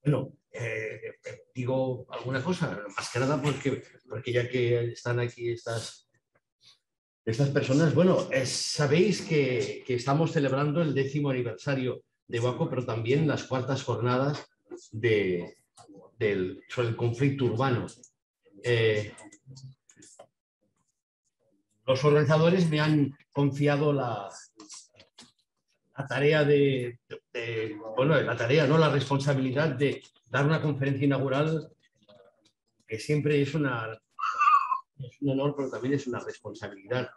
Bueno, digo alguna cosa, más que nada porque ya que están aquí estas personas, bueno, sabéis que estamos celebrando el 10º aniversario de Waco, pero también las 4ª jornadas sobre el conflicto urbano. Los organizadores me han confiado la tarea la responsabilidad de dar una conferencia inaugural, que siempre es un honor, pero también es una responsabilidad.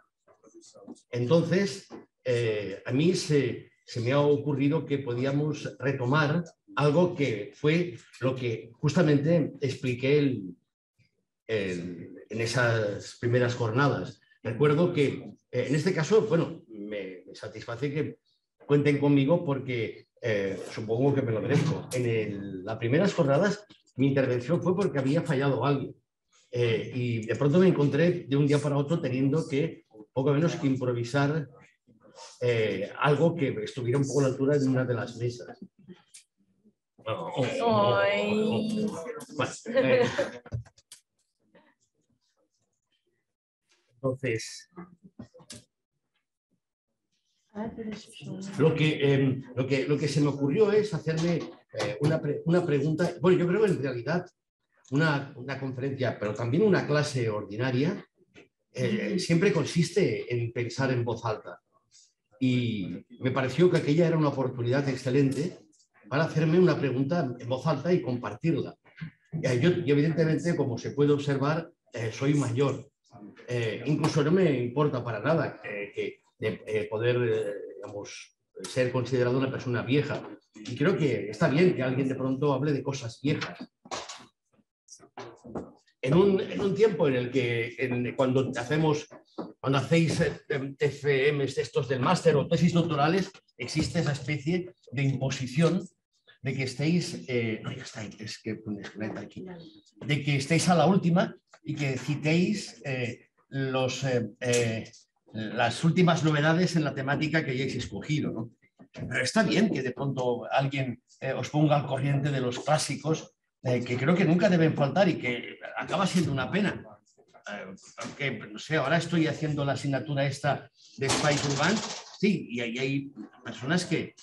Entonces, a mí se me ha ocurrido que podíamos retomar algo que fue lo que justamente expliqué en esas primeras jornadas. Recuerdo que en este caso, bueno, me satisface que cuenten conmigo porque supongo que me lo merezco. En las primeras jornadas mi intervención fue porque había fallado alguien y de pronto me encontré de un día para otro teniendo que poco menos que improvisar algo que estuviera un poco a la altura de una de las mesas. Entonces, lo que se me ocurrió es hacerme una pregunta. Bueno, yo creo que en realidad una conferencia, pero también una clase ordinaria, siempre consiste en pensar en voz alta. Y me pareció que aquella era una oportunidad excelente para hacerme una pregunta en voz alta y compartirla. Yo evidentemente, como se puede observar, soy mayor. Incluso no me importa para nada poder, digamos, ser considerado una persona vieja. Y creo que está bien que alguien de pronto hable de cosas viejas. En un tiempo en el que cuando hacéis TFMs estos del máster o tesis doctorales, existe esa especie de imposición de que estéis, de que estéis a la última y que citéis las últimas novedades en la temática que hayáis escogido, ¿no? Pero está bien que de pronto alguien os ponga al corriente de los clásicos, que creo que nunca deben faltar y que acaba siendo una pena. Porque, no sé, ahora estoy haciendo la asignatura esta de Spice Urban, sí, y hay personas que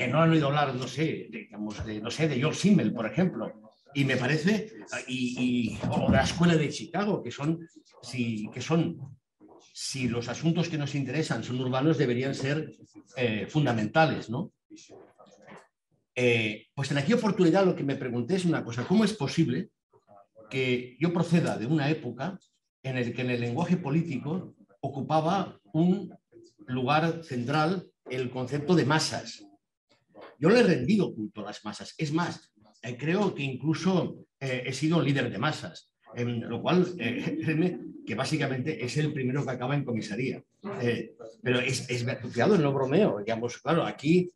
no han oído hablar, no sé, de George Simmel, por ejemplo, y me parece, o de la escuela de Chicago, que son, si los asuntos que nos interesan son urbanos, deberían ser fundamentales, ¿no? Pues en aquella oportunidad lo que me pregunté es una cosa: ¿cómo es posible que yo proceda de una época en el que en el lenguaje político ocupaba un lugar central el concepto de masas? Yo le he rendido culto a las masas. Es más, creo que incluso he sido líder de masas, lo cual, créeme, que básicamente es el primero que acaba en comisaría. Pero cuidado, no bromeo. Digamos, claro, aquí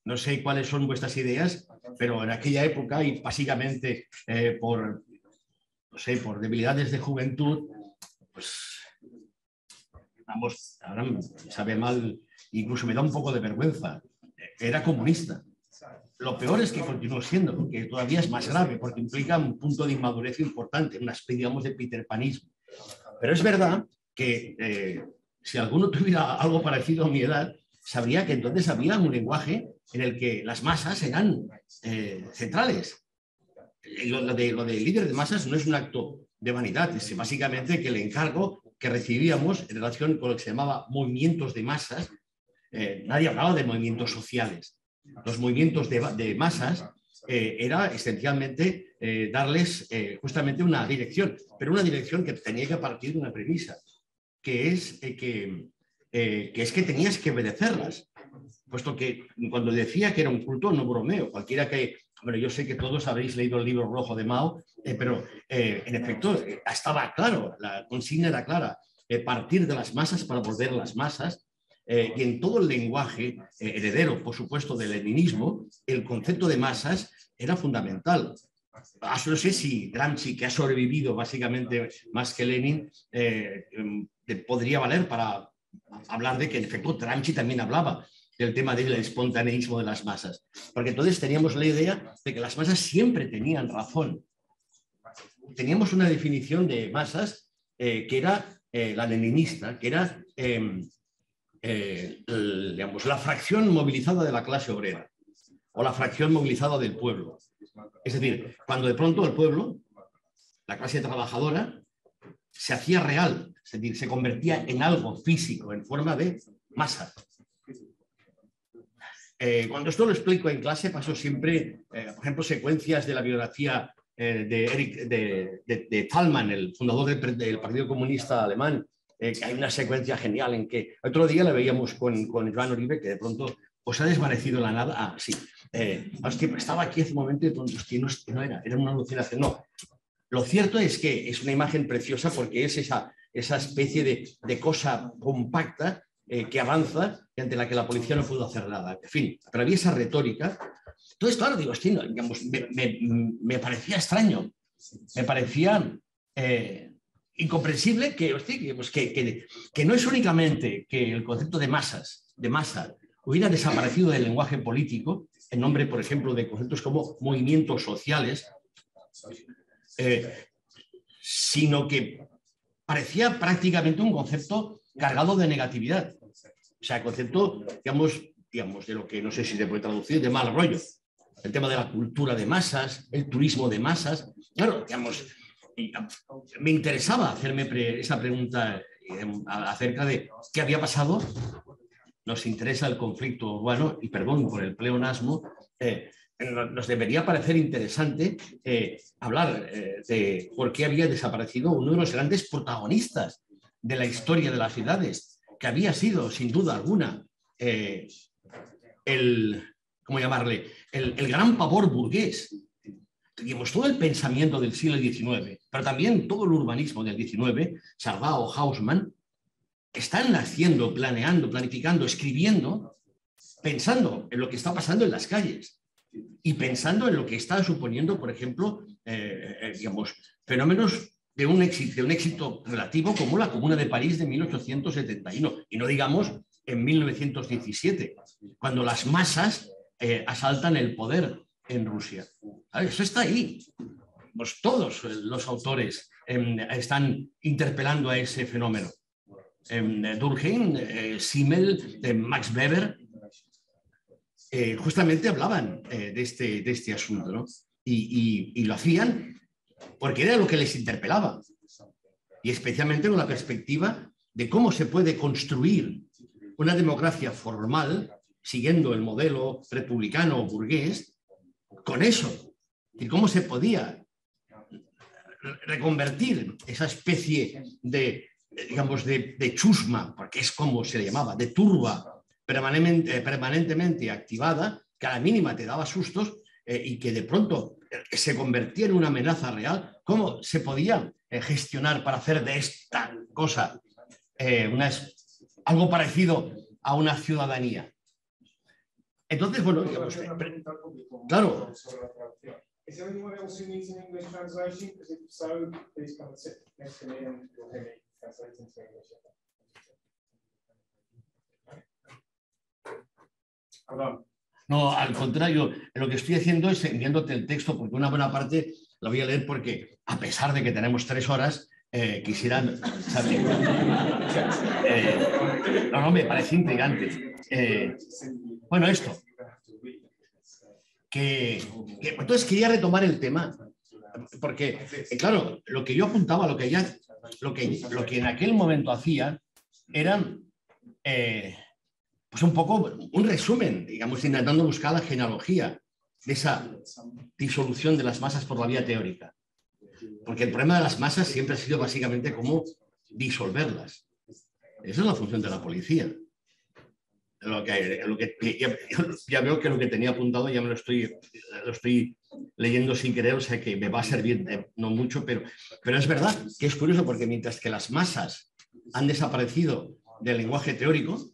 no sé cuáles son vuestras ideas, pero en aquella época, y básicamente por debilidades de juventud, pues, vamos, ahora me sabe mal, incluso me da un poco de vergüenza. Era comunista. Lo peor es que continúo siendo, porque todavía es más grave, porque implica un punto de inmadurez importante, una especie, digamos, de peterpanismo. Pero es verdad que si alguno tuviera algo parecido a mi edad, sabría que entonces había un lenguaje en el que las masas eran centrales. Lo de líder de masas no es un acto de vanidad, es básicamente que el encargo que recibíamos en relación con lo que se llamaba movimientos de masas, nadie hablaba de movimientos sociales. Los movimientos de masas era esencialmente darles justamente una dirección, pero una dirección que tenía que partir de una premisa, que es que tenías que obedecerlas, puesto que cuando decía que era un culto, no bromeo. Cualquiera que, bueno, yo sé que todos habréis leído el libro rojo de Mao, pero en efecto estaba claro, la consigna era clara: partir de las masas para volver a las masas. Y en todo el lenguaje heredero, por supuesto, del leninismo, el concepto de masas era fundamental. No sé si Gramsci, que ha sobrevivido básicamente más que Lenin, podría valer para hablar de que, en efecto, Gramsci también hablaba del tema del espontaneísmo de las masas, porque entonces teníamos la idea de que las masas siempre tenían razón. Teníamos una definición de masas que era la leninista, que era digamos, la fracción movilizada de la clase obrera o la fracción movilizada del pueblo. Es decir, cuando de pronto el pueblo, la clase trabajadora, se hacía real, es decir, se convertía en algo físico, en forma de masa. Cuando esto lo explico en clase, paso siempre, por ejemplo, secuencias de la biografía de Thalmann, el fundador del Partido Comunista Alemán, que hay una secuencia genial en que otro día la veíamos con Joan Oribe, que de pronto pues ha desvanecido la nada. Ah, sí. Hostia, estaba aquí hace un momento y de pronto, hostia, no era una alucinación. No. Lo cierto es que es una imagen preciosa porque es esa especie de cosa compacta que avanza y ante la que la policía no pudo hacer nada. En fin, pero había esa retórica. Entonces, claro, digo, hostia, digamos, me parecía extraño, me parecía incomprensible que, hostia, pues que no es únicamente que el concepto de masa hubiera desaparecido del lenguaje político en nombre, por ejemplo, de conceptos como movimientos sociales, sino que parecía prácticamente un concepto cargado de negatividad. O sea, el concepto, digamos, de lo que no sé si se puede traducir, de mal rollo. El tema de la cultura de masas, el turismo de masas. Claro, digamos, me interesaba hacerme esa pregunta acerca de qué había pasado. Nos interesa el conflicto urbano, y perdón por el pleonasmo, nos debería parecer interesante hablar de por qué había desaparecido uno de los grandes protagonistas de la historia de las ciudades, que había sido, sin duda alguna, ¿cómo llamarle? El gran pavor burgués. Digamos, todo el pensamiento del siglo XIX, pero también todo el urbanismo del XIX, Salvao, Haussmann, están naciendo, planeando, planificando, escribiendo, pensando en lo que está pasando en las calles y pensando en lo que está suponiendo, por ejemplo, digamos, fenómenos de un éxito relativo como la Comuna de París de 1871, y no digamos en 1917, cuando las masas asaltan el poder en Rusia. Eso está ahí. Pues todos los autores están interpelando a ese fenómeno. Durkheim, Simmel, Max Weber, justamente hablaban de este asunto, ¿no? Y lo hacían porque era lo que les interpelaba, y especialmente con la perspectiva de cómo se puede construir una democracia formal siguiendo el modelo republicano o burgués con eso, y cómo se podía reconvertir esa especie de, digamos, de chusma, porque es como se le llamaba, de turba permanentemente activada, que a la mínima te daba sustos y que de pronto se convertía en una amenaza real. ¿Cómo se podía gestionar para hacer de esta cosa algo parecido a una ciudadanía? Entonces, bueno, digamos, claro. Is there anyone else who needs an English translation? Because if so, please come and sit next to me and you'll hear me translate into English. Perdón. No, al contrario, lo que estoy haciendo es enviándote el texto, porque una buena parte la voy a leer porque, a pesar de que tenemos 3 horas, quisieran saber. No, me parece intrigante. Bueno, esto. Entonces quería retomar el tema, porque, claro, lo que yo apuntaba, lo que en aquel momento hacía, era pues un poco un resumen, digamos, intentando buscar la genealogía de esa disolución de las masas por la vía teórica. Porque el problema de las masas siempre ha sido básicamente cómo disolverlas. Esa es la función de la policía. Ya veo que lo que tenía apuntado ya lo estoy leyendo sin querer, o sea que me va a servir no mucho, pero es verdad que es curioso porque mientras que las masas han desaparecido del lenguaje teórico,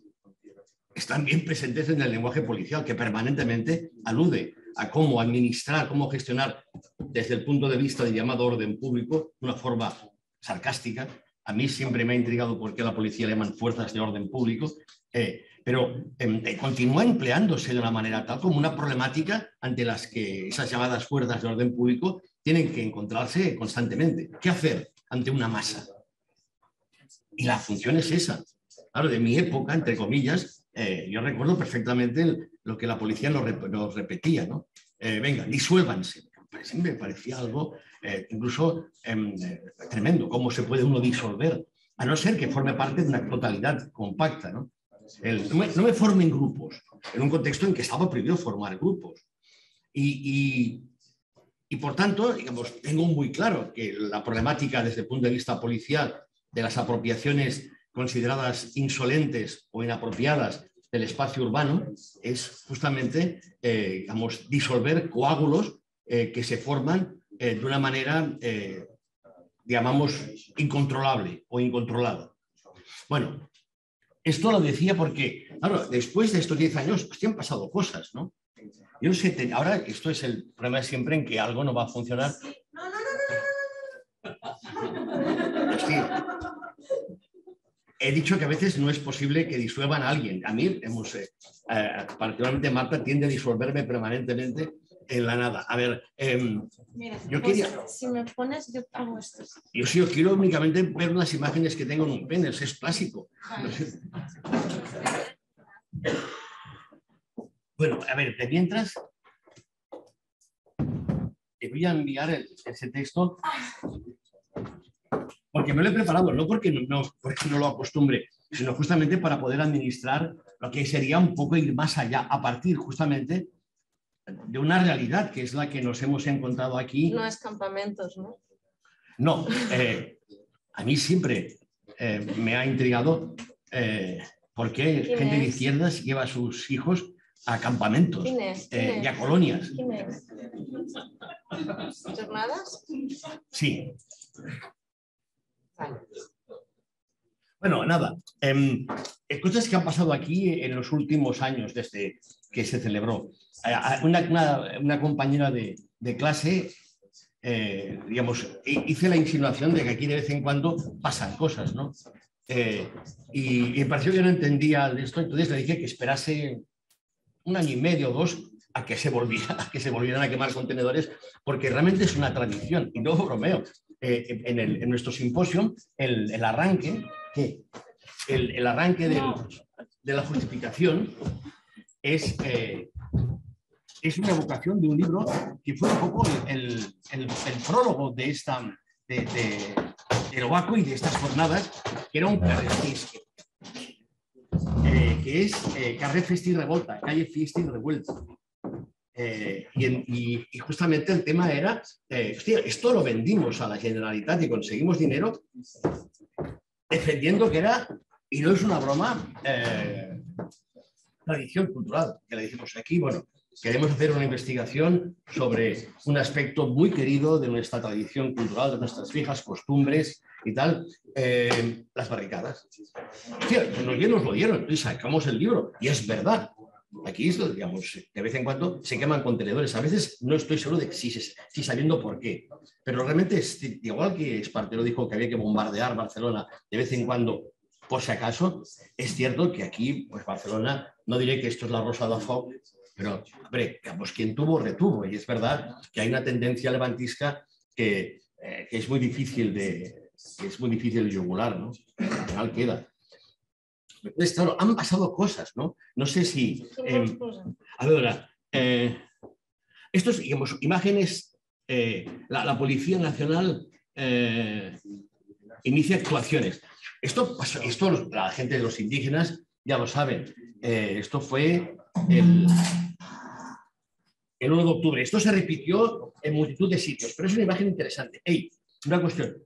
están bien presentes en el lenguaje policial, que permanentemente alude a cómo administrar, cómo gestionar desde el punto de vista del llamado orden público, de una forma sarcástica. A mí siempre me ha intrigado por qué a la policía le llaman fuerzas de orden público, pero continúa empleándose de una manera tal como una problemática ante las que esas llamadas fuerzas de orden público tienen que encontrarse constantemente. ¿Qué hacer ante una masa? Y la función es esa. Claro, de mi época, entre comillas, yo recuerdo perfectamente lo que la policía nos repetía, ¿no? Venga, disuélvanse. Me parecía algo incluso tremendo. ¿Cómo se puede uno disolver? A no ser que forme parte de una totalidad compacta, ¿no? No me formen grupos, en un contexto en que estaba prohibido formar grupos. Y por tanto, digamos, tengo muy claro que la problemática desde el punto de vista policial de las apropiaciones consideradas insolentes o inapropiadas del espacio urbano es justamente, digamos, disolver coágulos que se forman de una manera, llamamos, incontrolable o incontrolada. Bueno, esto lo decía porque, claro, después de estos 10 años, pues, han pasado cosas, ¿no? Yo no sé, ahora esto es el problema siempre en que algo no va a funcionar. Sí. He dicho que a veces no es posible que disuelvan a alguien. A mí, particularmente Marta, tiende a disolverme permanentemente en la nada. A ver, mira, yo pues, quería... si me pones, yo hago esto. Yo sí, yo quiero únicamente ver unas imágenes que tengo en un pene, es clásico. Vale. Bueno, a ver, de mientras te voy a enviar ese texto porque me lo he preparado, no porque no lo acostumbre, sino justamente para poder administrar lo que sería un poco ir más allá, a partir justamente de una realidad que es la que nos hemos encontrado aquí. No es campamentos, ¿no? No, a mí siempre me ha intrigado por qué gente de izquierdas lleva a sus hijos a campamentos y a colonias. ¿Quién es? ¿Jornadas? Sí. Vale. Bueno, nada. Cosas que han pasado aquí en los últimos años desde que se celebró. Una compañera de clase, digamos, hice la insinuación de que aquí de vez en cuando pasan cosas, ¿no? Y me pareció que no entendía esto, entonces le dije que esperase 1 año y medio o 2 a que se volvieran a quemar contenedores, porque realmente es una tradición, y no bromeo. En nuestro simposio, el arranque de la justificación es una evocación de un libro que fue un poco el prólogo de Obaco y de estas jornadas, que era un carrer que es Carrer Festi Revolta, calle Fiesta y Revuelta. Y justamente el tema era, hostia, esto lo vendimos a la Generalitat y conseguimos dinero defendiendo que era, y no es una broma, tradición cultural, que le dijimos aquí, bueno, queremos hacer una investigación sobre un aspecto muy querido de nuestra tradición cultural, de nuestras viejas costumbres y tal, las barricadas. Hostia, nos lo dieron, y sacamos el libro, y es verdad. Aquí, digamos, de vez en cuando se queman contenedores. A veces no estoy seguro de si sabiendo por qué. Pero realmente, es igual que Espartero dijo que había que bombardear Barcelona de vez en cuando, por si acaso, es cierto que aquí, pues Barcelona, no diré que esto es la Rosa de Foc, pero, hombre, digamos, quien tuvo, retuvo. Y es verdad que hay una tendencia levantisca que es muy difícil de yugular, ¿no? Al final queda. Entonces, claro, han pasado cosas, ¿no? No sé si... a ver, estos, digamos, imágenes, la Policía Nacional inicia actuaciones. Esto la gente de los indígenas ya lo saben. Esto fue el 1 de octubre. Esto se repitió en multitud de sitios, pero es una imagen interesante. Una cuestión.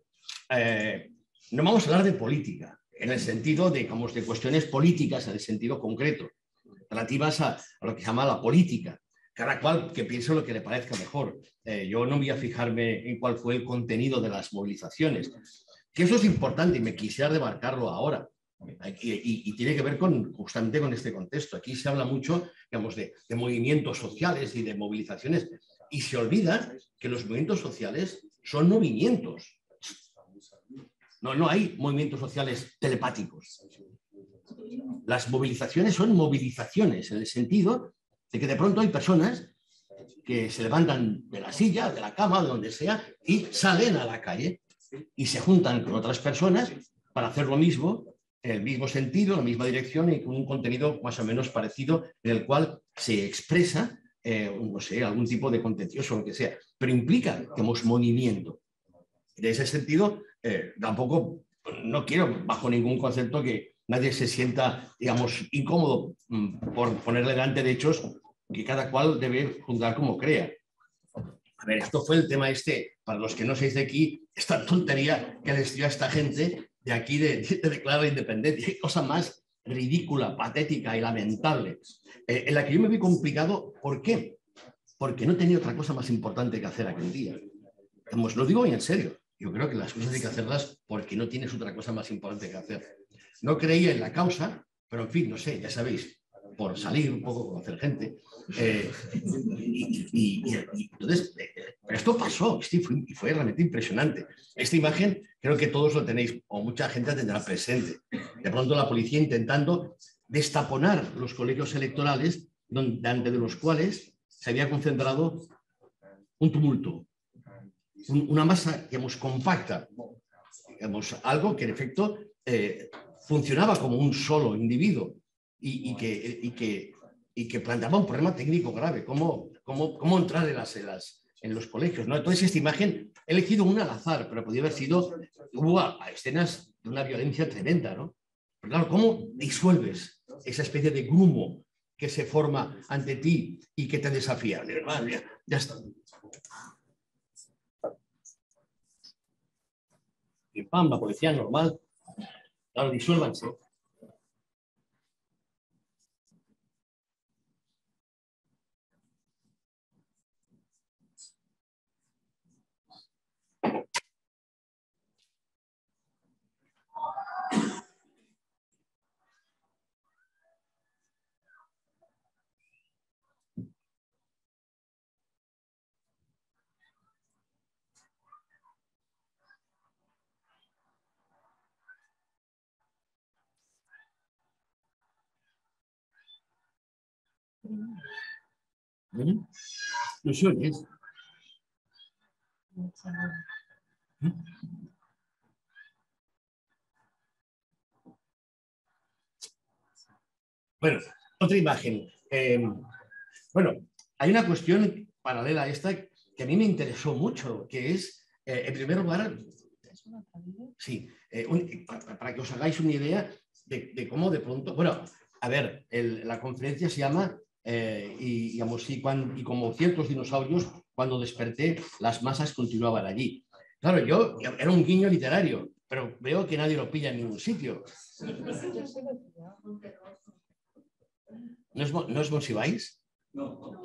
No vamos a hablar de política, en el sentido de cuestiones políticas, en el sentido concreto, relativas a lo que se llama la política. Cada cual que piense lo que le parezca mejor. Yo no voy a fijarme en cuál fue el contenido de las movilizaciones. Que eso es importante y me quisiera demarcarlo ahora. Y tiene que ver justamente con este contexto. Aquí se habla mucho, digamos, de movimientos sociales y de movilizaciones, y se olvida que los movimientos sociales son movimientos. No hay movimientos sociales telepáticos. Las movilizaciones son movilizaciones en el sentido de que de pronto hay personas que se levantan de la silla, de la cama, de donde sea, y salen a la calle y se juntan con otras personas para hacer lo mismo, en el mismo sentido, en la misma dirección y con un contenido más o menos parecido en el cual se expresa, no sé, algún tipo de contencioso o lo que sea, pero implica, digamos, movimiento. En ese sentido, tampoco, no quiero bajo ningún concepto que nadie se sienta, digamos, incómodo por ponerle delante de hechos que cada cual debe juzgar como crea. A ver, esto fue el tema este, para los que no seáis de aquí, esta tontería que les dio a esta gente de aquí de declarar la independencia. Qué cosa más ridícula, patética y lamentable, en la que yo me vi complicado. ¿Por qué? Porque no tenía otra cosa más importante que hacer aquel día. Pues lo digo bien en serio. Yo creo que las cosas hay que hacerlas porque no tienes otra cosa más importante que hacer. No creía en la causa, pero en fin, no sé, ya sabéis, por salir un poco, conocer gente. Entonces, pero esto pasó y fue realmente impresionante. Esta imagen creo que todos lo tenéis, o mucha gente tendrá presente. De pronto la policía intentando destaponar los colegios electorales, delante de los cuales se había concentrado un tumulto, una masa, digamos, compacta, digamos, algo que en efecto funcionaba como un solo individuo y que planteaba un problema técnico grave, cómo entrar en los colegios, ¿no? Entonces esta imagen he elegido una al azar, pero podría haber sido, hubo escenas de una violencia tremenda, ¿no? Pero claro, ¿cómo disuelves esa especie de grumo que se forma ante ti y que te desafía? Ya está. Y pam, la policía normal. Claro, disuélvanse. ¿Lo oyes? Bueno, otra imagen. Bueno, hay una cuestión paralela a esta que a mí me interesó mucho, que es, en primer lugar, sí, para que os hagáis una idea de cómo de pronto, bueno, a ver, la conferencia se llama, y, digamos, y como ciertos dinosaurios, cuando desperté, las masas continuaban allí. Claro, yo era un guiño literario, pero veo que nadie lo pilla en ningún sitio. ¿No es Monsiváis? No.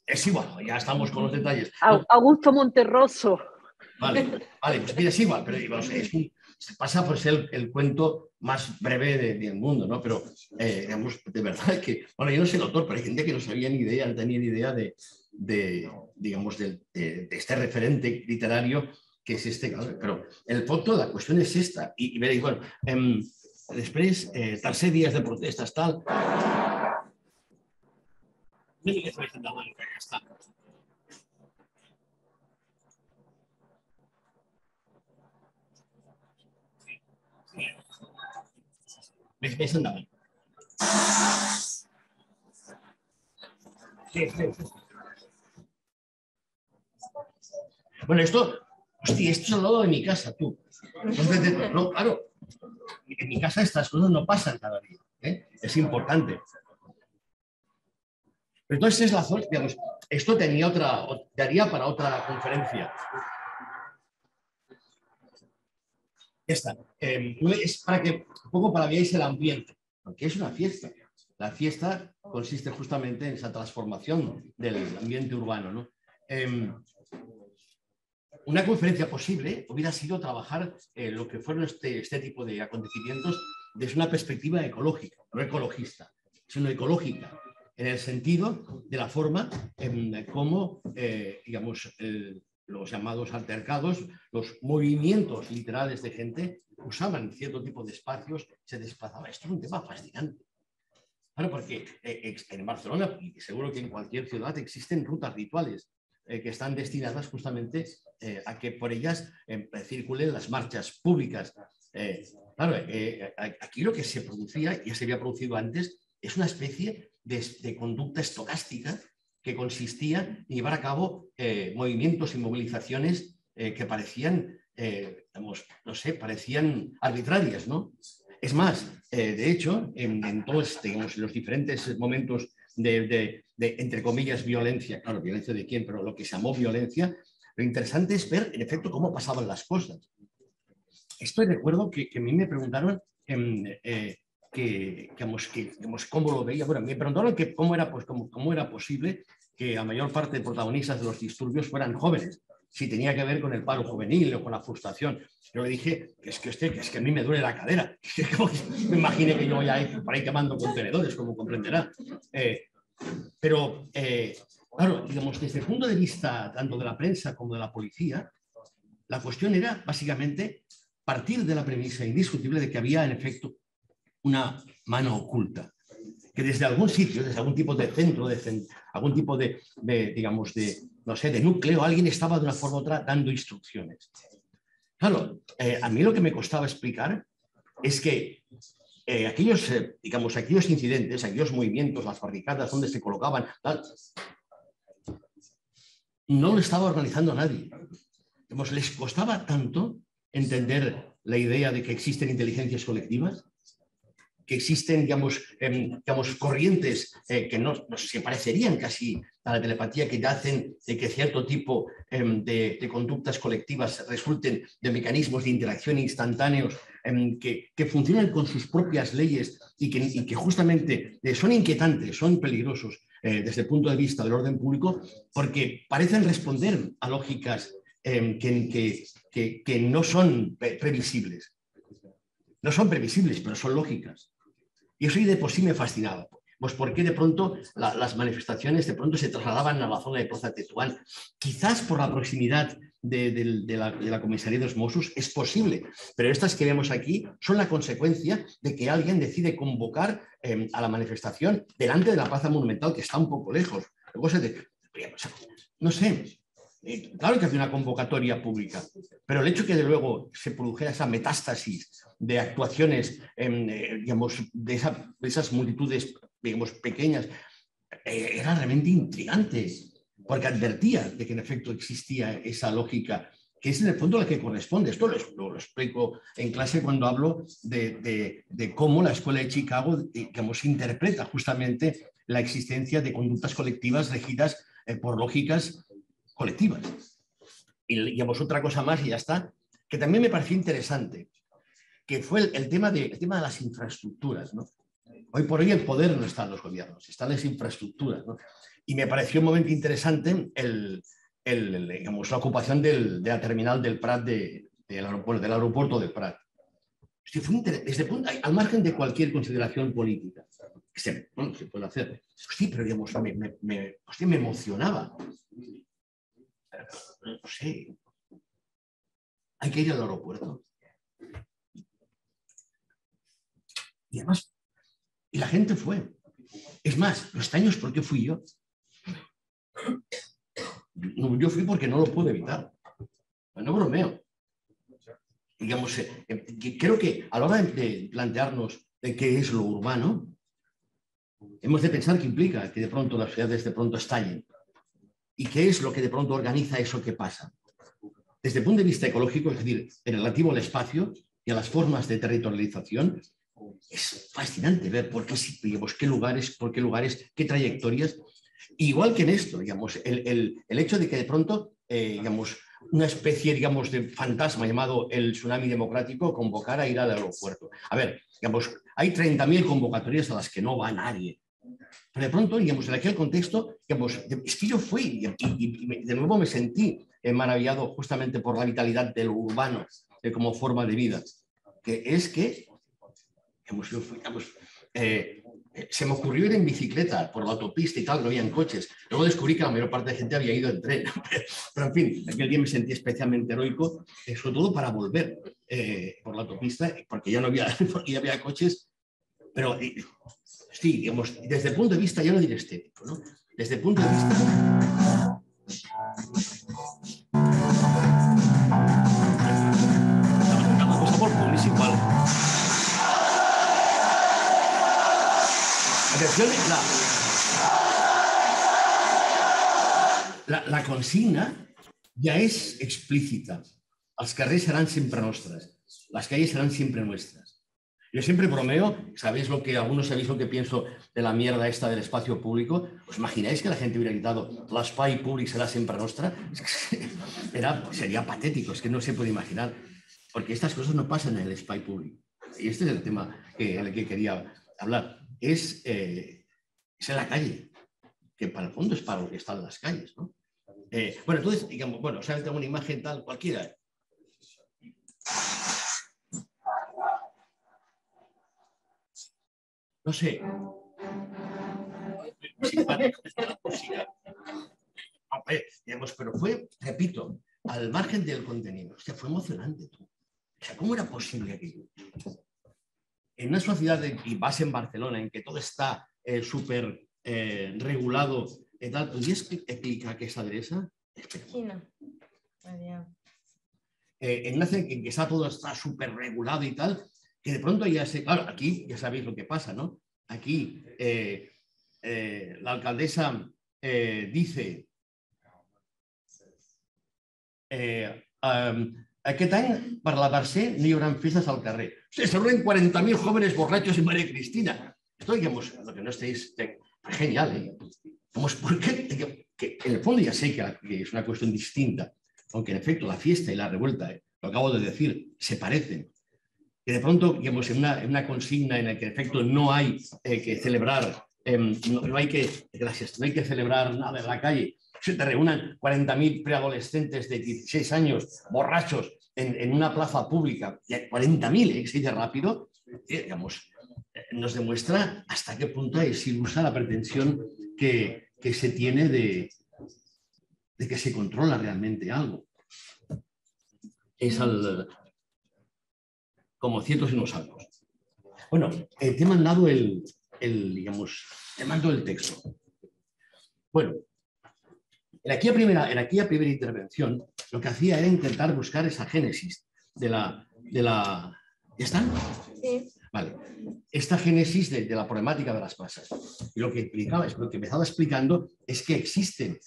Es igual, ya estamos con los detalles. Augusto Monterroso. Vale, pues mira, es igual, pero pasa por ser el cuento más breve del mundo, ¿no? Pero, digamos, de verdad que, bueno, yo no soy el autor, pero hay gente que no sabía ni idea, no tenía ni idea digamos, de este referente literario que es este, claro. Pero en el fondo la cuestión es esta, y veréis, bueno, después, tercer días de protestas, tal. No sé qué se me está dando, ya está. ¿Ves andando? Sí. Bueno, esto es al lado de mi casa, tú. Entonces, no, claro, en mi casa estas cosas no pasan cada día, ¿eh? Es importante. Entonces es la zona, digamos, esto daría para otra conferencia. Esta, es para que un poco para veáis el ambiente, porque es una fiesta. La fiesta consiste justamente en esa transformación del ambiente urbano, ¿no? Una conferencia posible hubiera sido trabajar lo que fueron este tipo de acontecimientos desde una perspectiva ecológica, no ecologista, sino ecológica, en el sentido de la forma en cómo, digamos, los llamados altercados, los movimientos literales de gente usaban cierto tipo de espacios, se desplazaba. Esto es un tema fascinante. Claro, porque en Barcelona, y seguro que en cualquier ciudad, existen rutas rituales que están destinadas justamente a que por ellas circulen las marchas públicas. Claro, aquí lo que se producía, ya se había producido antes, es una especie de conducta estocástica que consistía en llevar a cabo movimientos y movilizaciones que parecían, no sé, parecían arbitrarias, ¿no? Es más, de hecho, en todos, digamos, en los diferentes momentos de, entre comillas, violencia, claro, violencia de quién, pero lo que se llamó violencia, lo interesante es ver, en efecto, cómo pasaban las cosas. Esto recuerdo que a mí me preguntaron cómo lo veía. Bueno, me preguntaron que cómo era posible que la mayor parte de protagonistas de los disturbios fueran jóvenes, si tenía que ver con el paro juvenil o con la frustración. Yo le dije que es que a mí me duele la cadera. Me imaginé que yo voy ahí por ahí quemando contenedores, como comprenderá. Pero, claro, digamos, desde el punto de vista tanto de la prensa como de la policía, la cuestión era básicamente partir de la premisa indiscutible de que había, en efecto, una mano oculta, que desde algún sitio, desde algún tipo de centro, algún tipo digamos, no sé, de núcleo, alguien estaba de una forma u otra dando instrucciones. Claro, a mí lo que me costaba explicar es que aquellos incidentes, aquellos movimientos, las barricadas donde se colocaban, no lo estaba organizando nadie. Les costaba tanto entender la idea de que existen inteligencias colectivas, que existen, digamos, corrientes que no se parecerían casi a la telepatía, que hacen de que cierto tipo de conductas colectivas resulten de mecanismos de interacción instantáneos que funcionan con sus propias leyes y que justamente son inquietantes, son peligrosos desde el punto de vista del orden público, porque parecen responder a lógicas que no son previsibles. No son previsibles, pero son lógicas. Y eso de por sí me fascinaba. Pues porque de pronto las manifestaciones de pronto se trasladaban a la zona de Plaza Tetuán. Quizás por la proximidad de la comisaría de los Mossos es posible, pero estas que vemos aquí son la consecuencia de que alguien decide convocar a la manifestación delante de la Plaza Monumental, que está un poco lejos. No sé. Claro que hace una convocatoria pública, pero el hecho que de luego se produjera esa metástasis de actuaciones, digamos, de esas multitudes, digamos, pequeñas, era realmente intrigante, porque advertía de que en efecto existía esa lógica, que es en el fondo la que corresponde. Esto lo explico en clase cuando hablo de cómo la Escuela de Chicago, digamos, interpreta justamente la existencia de conductas colectivas regidas por lógicas colectivas. Y digamos otra cosa más y ya está, que también me pareció interesante, que fue el tema de las infraestructuras, ¿no? Hoy por hoy el poder no está en los gobiernos, están las infraestructuras, ¿no? Y me pareció un momento interesante digamos, la ocupación de la terminal del Prat, del aeropuerto del Prat. Desde el punto, al margen de cualquier consideración política, se puede hacer. Sí, pero digamos, me emocionaba. No sé, hay que ir al aeropuerto. Y además, y la gente fue. Es más, los extraños, ¿por qué fui yo? Yo fui porque no lo pude evitar. No bromeo. Digamos, creo que a la hora de plantearnos qué es lo urbano, hemos de pensar qué implica que de pronto las ciudades de pronto estallen. ¿Y qué es lo que de pronto organiza eso que pasa? Desde el punto de vista ecológico, es decir, en relativo al espacio y a las formas de territorialización, es fascinante ver digamos, qué lugares, qué trayectorias. Igual que en esto, digamos, el hecho de que de pronto, digamos, una especie, digamos, de fantasma llamado el tsunami democrático convocara a ir al aeropuerto. A ver, digamos, hay 30.000 convocatorias a las que no va nadie. Pero de pronto, digamos, en aquel contexto, digamos, es que yo fui y de nuevo me sentí maravillado justamente por la vitalidad de lo urbano como forma de vida, que es que, digamos, yo fui, digamos, se me ocurrió ir en bicicleta por la autopista y tal, no habían coches. Luego descubrí que la mayor parte de gente había ido en tren. Pero en fin, aquel día me sentí especialmente heroico, sobre todo para volver por la autopista, porque ya no había, porque ya había coches. Pero sí, digamos, desde el punto de vista, ya no diré estético, ¿no? Desde el punto de vista... La cosa por municipal. Atención, la consigna ya es explícita. Els carrers serán siempre nuestras, las calles serán siempre nuestras. Yo siempre bromeo, algunos sabéis lo que pienso de la mierda esta del espacio público. ¿Os imagináis que la gente hubiera gritado l'espai públic será siempre nuestra? Sería patético, es que no se puede imaginar. Porque estas cosas no pasan en el espai público. Y este es el tema en el que quería hablar. Es en la calle, que para el fondo es para lo que están las calles, ¿no? Bueno, entonces, digamos, bueno, ¿sabes? Tengo una imagen tal, cualquiera. No sé. Digamos, pero fue, repito, al margen del contenido. O sea, fue emocionante. Tú. O sea, ¿cómo era posible aquello? En una sociedad, y vas en Barcelona, en que todo está súper regulado y tal, ¿podries explicar aquesta adreça? Quina? En una en que todo está súper regulado y tal, que de pronto ya se... Claro, aquí ya sabéis lo que pasa, ¿no? Aquí la alcaldesa dice aquest any per la Mercè no hi haurà festes al carrer. O sea, se reúnen 40.000 jóvenes borrachos en María Cristina. Esto, digamos, lo que no estáis... Genial, ¿eh? Digamos, ¿por qué? Que en el fondo ya sé que es una cuestión distinta, aunque en efecto la fiesta y la revuelta, lo acabo de decir, se parecen. Que de pronto, digamos, en una consigna en la que en efecto no hay que celebrar, no hay que celebrar nada en la calle, se te reúnan 40.000 preadolescentes de 16 años, borrachos, en una plaza pública, 40.000, que se dice rápido, digamos, nos demuestra hasta qué punto es ilusa la pretensión que se tiene de que se controla realmente algo. Es como ciertos dinosaurios. Bueno, te he mandado el texto. Bueno, en aquella primera intervención lo que hacía era intentar buscar esa génesis de la... ¿Ya están? Sí. Vale. Esta génesis de la problemática de las masas. Y lo que empezaba explicando es que existen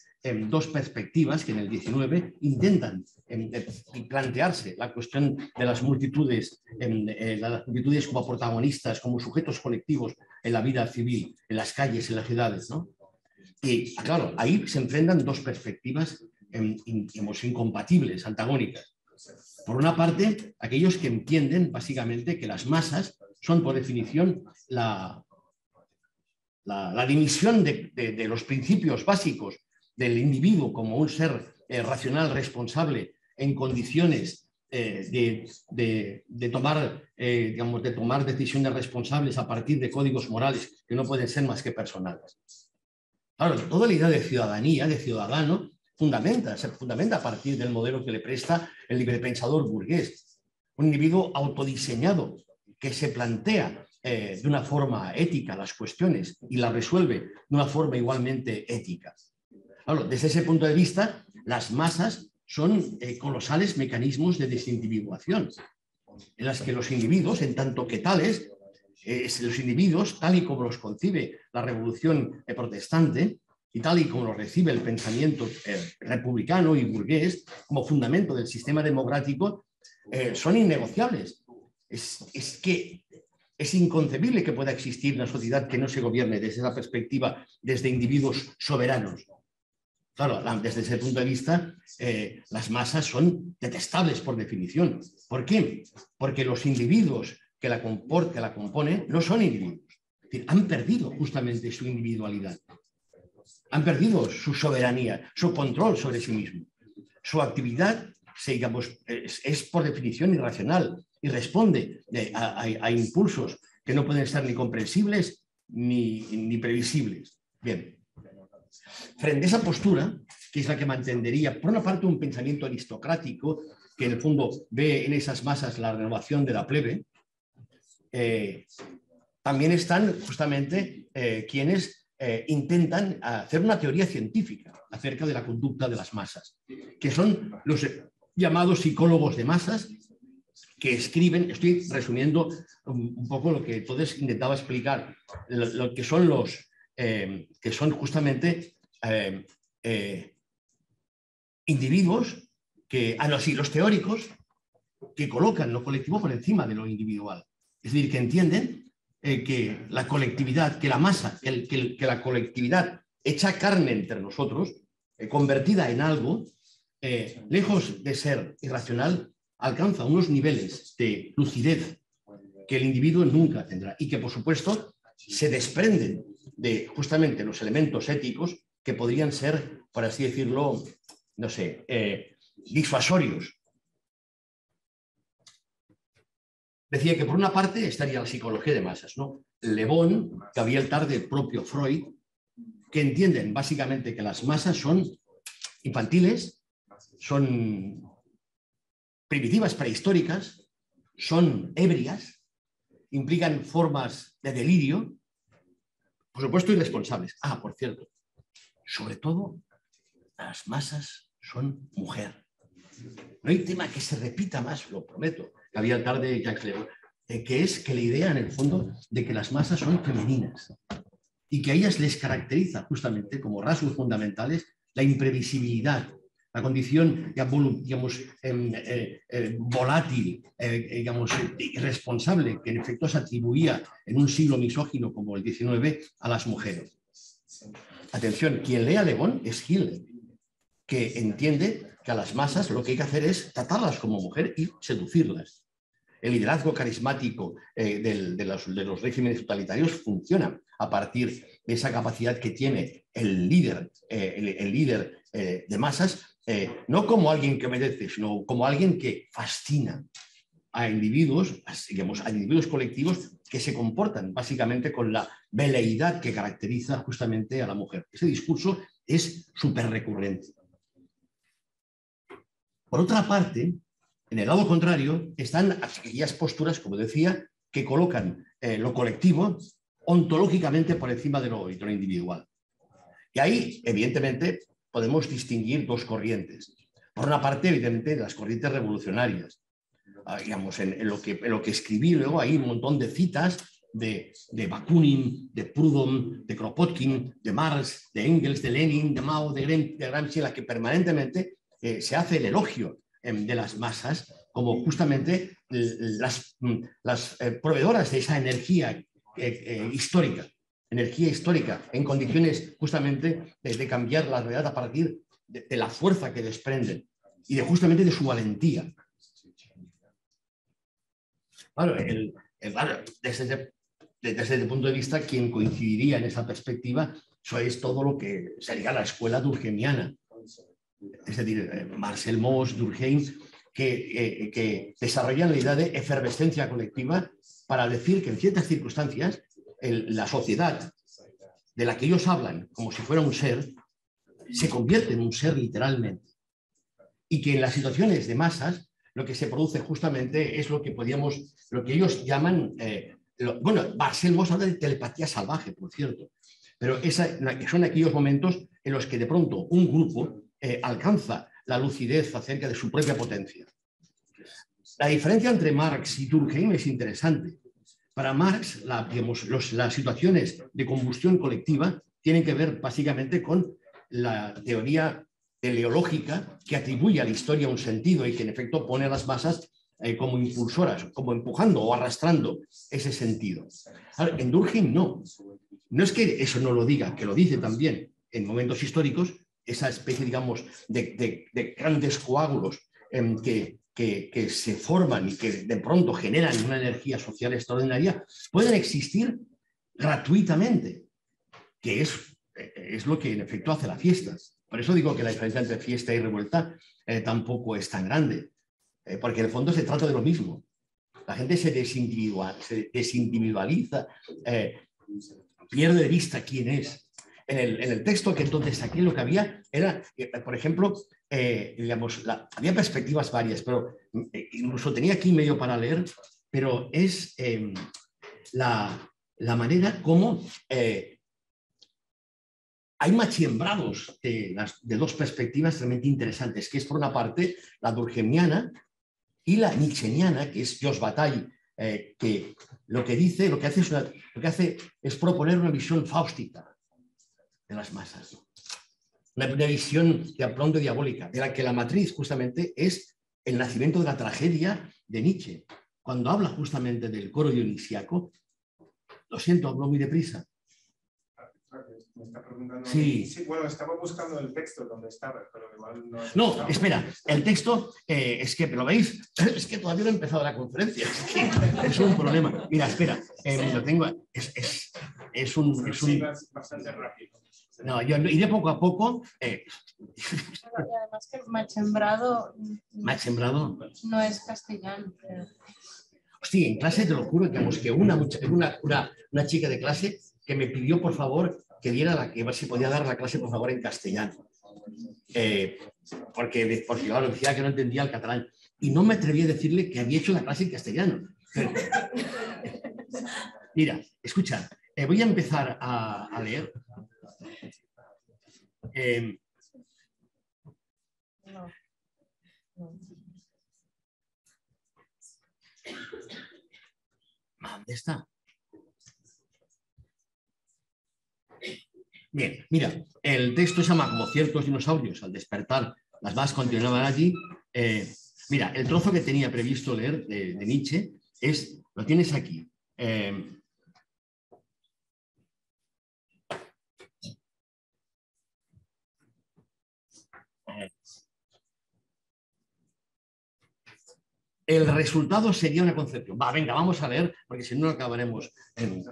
dos perspectivas que en el 19 intentan plantearse la cuestión de las multitudes como protagonistas, como sujetos colectivos en la vida civil, en las calles, en las ciudades, ¿no? Y claro, ahí se enfrentan dos perspectivas incompatibles, antagónicas. Por una parte, aquellos que entienden básicamente que las masas son, por definición, la dimisión de los principios básicos del individuo como un ser racional, responsable, en condiciones de tomar decisiones responsables a partir de códigos morales que no pueden ser más que personales. Claro, toda la idea de ciudadanía, de ciudadano, se fundamenta a partir del modelo que le presta el librepensador burgués. Un individuo autodiseñado que se plantea de una forma ética las cuestiones y las resuelve de una forma igualmente ética. Claro, desde ese punto de vista, las masas son colosales mecanismos de desindividuación, en las que los individuos, en tanto que tales, los individuos, tal y como los concibe la revolución protestante y tal y como los recibe el pensamiento republicano y burgués como fundamento del sistema democrático, son innegociables. Es que es inconcebible que pueda existir una sociedad que no se gobierne desde esa perspectiva, desde individuos soberanos. Claro, desde ese punto de vista, las masas son detestables por definición. ¿Por qué? Porque los individuos que la componen no son individuos. Es decir, han perdido justamente su individualidad. Han perdido su soberanía, su control sobre sí mismo. Su actividad es por definición irracional y responde a impulsos que no pueden ser ni comprensibles ni previsibles. Bien. Frente a esa postura, que es la que mantendría, por una parte, un pensamiento aristocrático, que en el fondo ve en esas masas la renovación de la plebe, también están justamente quienes intentan hacer una teoría científica acerca de la conducta de las masas, que son los llamados psicólogos de masas, que escriben, estoy resumiendo un poco lo que todos intentaba explicar, lo que son que son justamente individuos que, los teóricos, que colocan lo colectivo por encima de lo individual. Es decir, que entienden que la colectividad, que la masa, que la colectividad hecha carne entre nosotros, convertida en algo, lejos de ser irracional, alcanza unos niveles de lucidez que el individuo nunca tendrá y que, por supuesto, se desprenden de justamente los elementos éticos que podrían ser, por así decirlo, no sé, disuasorios. Decía que por una parte estaría la psicología de masas, ¿no? Le Bon, Gabriel Tarde, el propio Freud, que entienden básicamente que las masas son infantiles, son primitivas, prehistóricas, son ebrias, implican formas de delirio, por supuesto irresponsables. Ah, por cierto, sobre todo las masas son mujer. No hay tema que se repita más, lo prometo, Gabriel Tarde y Jacques Le Bon, que es que la idea en el fondo de que las masas son femeninas y que a ellas les caracteriza justamente como rasgos fundamentales la imprevisibilidad, la condición, digamos, volátil, digamos, irresponsable, que en efecto se atribuía en un siglo misógino como el XIX a las mujeres. Atención, quien lea Le Bon es Hill, que entiende que a las masas lo que hay que hacer es tratarlas como mujer y seducirlas. El liderazgo carismático de los regímenes totalitarios funciona a partir de esa capacidad que tiene el líder de masas, no como alguien que obedece, sino como alguien que fascina a individuos, digamos, a individuos colectivos que se comportan básicamente con la veleidad que caracteriza justamente a la mujer. Ese discurso es súper recurrente. Por otra parte, en el lado contrario, están aquellas posturas, como decía, que colocan lo colectivo ontológicamente por encima de lo individual. Y ahí, evidentemente, podemos distinguir dos corrientes. Por una parte, evidentemente, las corrientes revolucionarias. Digamos, en lo que escribí luego hay un montón de citas de Bakunin, de Proudhon, de Kropotkin, de Marx, de Engels, de Lenin, de Mao, de Gramsci, en la que permanentemente se hace el elogio de las masas como justamente las proveedoras de esa energía histórica. Energía histórica en condiciones justamente de cambiar la realidad a partir de la fuerza que desprenden y justamente de su valentía. Claro, desde el punto de vista, quien coincidiría en esa perspectiva, eso es todo lo que sería la escuela durkheimiana. Es decir, Marcel Mauss, Durkheim, que desarrollan la idea de efervescencia colectiva para decir que en ciertas circunstancias la sociedad de la que ellos hablan como si fuera un ser, se convierte en un ser literalmente. Y que en las situaciones de masas lo que se produce justamente es lo que ellos llaman, Marcel Mauss habla de telepatía salvaje, por cierto, pero son aquellos momentos en los que de pronto un grupo alcanza la lucidez acerca de su propia potencia. La diferencia entre Marx y Durkheim es interesante. Para Marx, las situaciones de combustión colectiva tienen que ver básicamente con la teoría teleológica que atribuye a la historia un sentido y que en efecto pone a las masas como impulsoras, como empujando o arrastrando ese sentido. Ahora, en Durkheim no. No es que eso no lo diga, que lo dice también en momentos históricos, esa especie, digamos, de grandes coágulos que se forman y que de pronto generan una energía social extraordinaria, pueden existir gratuitamente, que es lo que en efecto hace la fiesta. Por eso digo que la diferencia entre fiesta y revuelta tampoco es tan grande, porque en el fondo se trata de lo mismo. La gente se desindividualiza, pierde de vista quién es. En el texto que entonces aquí lo que había era, por ejemplo, digamos, había perspectivas varias, pero incluso tenía aquí medio para leer, pero es la manera como hay machiembrados de dos perspectivas realmente interesantes, que es por una parte la durkheimiana y la nietzscheana, que es Jos Bataille, que lo que dice, lo que hace es proponer una visión fáustica de las masas, una visión de pronto diabólica, de la que la matriz justamente es el nacimiento de la tragedia de Nietzsche. Cuando habla justamente del coro dionisíaco, lo siento, hablo muy deprisa. Me está preguntando. Sí. Sí, bueno, estaba buscando el texto donde estaba, pero igual no. No, espera, el texto es que, ¿lo veis? Es que todavía no he empezado la conferencia, es un problema. Mira, espera, lo tengo, es un... Sí, bastante rápido. No, yo iré poco a poco. Y además que machembrado Machembrado. no es castellano. Hostia, en clase te lo juro digamos, que una chica de clase que me pidió por favor que diera que si podía dar la clase por favor en castellano. Porque claro, decía que no entendía el catalán. Y no me atreví a decirle que había hecho la clase en castellano. Pero, mira, escucha, voy a empezar a leer. No. ¿Dónde está? Bien, mira, el texto se llama Como ciertos dinosaurios, al despertar las más continuaban allí. Mira, el trozo que tenía previsto leer de Nietzsche lo tienes aquí. El resultado sería una concepción. Venga, vamos a leer, porque si no acabaremos en...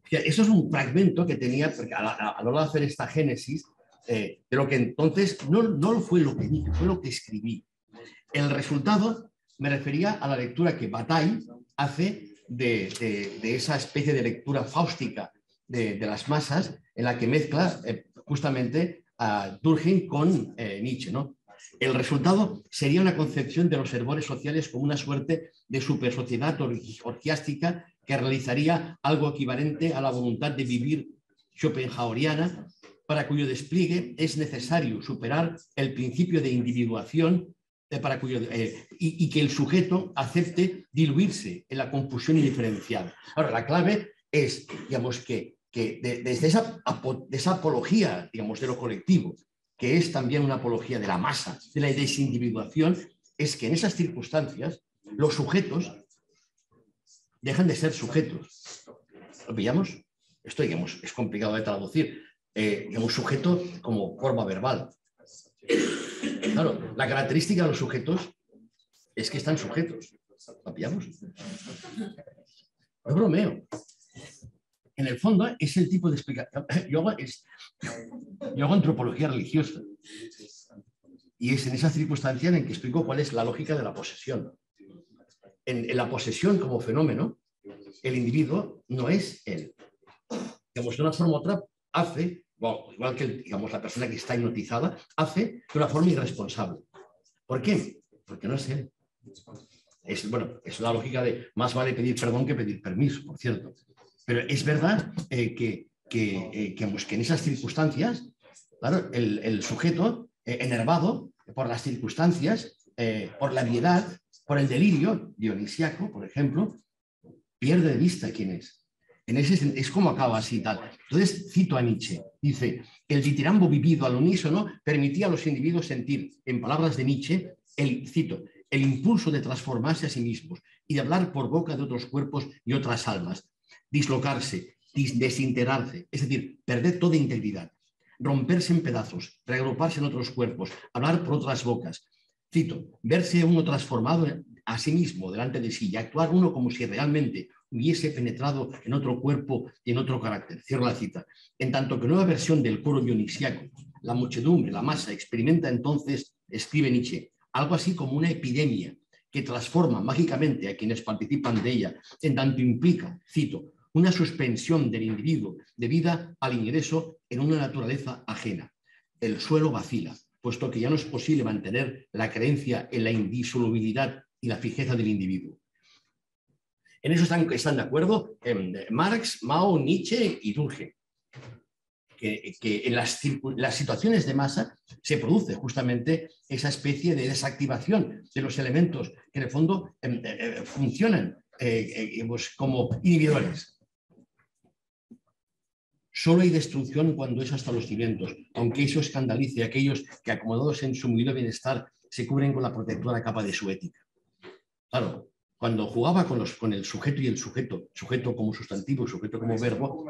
Esto es un fragmento que tenía, porque a la hora de hacer esta génesis, de lo que entonces no fue lo que dije, fue lo que escribí. El resultado me refería a la lectura que Bataille hace de esa especie de lectura fáustica de las masas, en la que mezcla justamente a Durkheim con Nietzsche, ¿no? El resultado sería una concepción de los hervores sociales como una suerte de supersociedad orgiástica que realizaría algo equivalente a la voluntad de vivir schopenhaueriana, para cuyo despliegue es necesario superar el principio de individuación y que el sujeto acepte diluirse en la confusión indiferenciada. Ahora, la clave es, digamos, que desde esa apología, digamos, de lo colectivo, que es también una apología de la masa, de la desindividuación, es que en esas circunstancias los sujetos dejan de ser sujetos. ¿Lo pillamos? Esto, digamos, es complicado de traducir. Digamos, sujeto como forma verbal. Claro, la característica de los sujetos es que están sujetos. ¿Lo pillamos? No bromeo. En el fondo es el tipo de explicación. Yo hago antropología religiosa. Y es en esa circunstancia en que explico cuál es la lógica de la posesión. En la posesión como fenómeno, el individuo no es él. Digamos, de una forma u otra, hace, igual que digamos, la persona que está hipnotizada, hace de una forma irresponsable. ¿Por qué? Porque no es él. Es la lógica de más vale pedir perdón que pedir permiso, por cierto. Pero es verdad que en esas circunstancias, claro, el sujeto enervado por las circunstancias, por la viedad, por el delirio dionisíaco, por ejemplo, pierde de vista quién es. Es como acaba así tal. Entonces cito a Nietzsche. Dice, el ditirambo vivido al unísono permitía a los individuos sentir, en palabras de Nietzsche, cito, el impulso de transformarse a sí mismos y de hablar por boca de otros cuerpos y otras almas, dislocarse, desintegrarse, es decir, perder toda integridad, romperse en pedazos, reagruparse en otros cuerpos, hablar por otras bocas. Cito, verse uno transformado a sí mismo delante de sí y actuar uno como si realmente hubiese penetrado en otro cuerpo y en otro carácter. Cierro la cita. En tanto que nueva versión del coro dionisíaco, la muchedumbre, la masa, experimenta entonces, escribe Nietzsche, algo así como una epidemia que transforma mágicamente a quienes participan de ella, en tanto implica, cito, una suspensión del individuo debida al ingreso en una naturaleza ajena. El suelo vacila, puesto que ya no es posible mantener la creencia en la indisolubilidad y la fijeza del individuo. En eso están de acuerdo Marx, Mao, Nietzsche y Durkheim. Que en las situaciones de masa se produce justamente esa especie de desactivación de los elementos que en el fondo funcionan pues, como individuales. Solo hay destrucción cuando es hasta los cimientos, aunque eso escandalice a aquellos que, acomodados en su medida de bienestar, se cubren con la protectora capa de su ética. Claro, cuando jugaba con el sujeto y el sujeto como sustantivo y sujeto como verbo.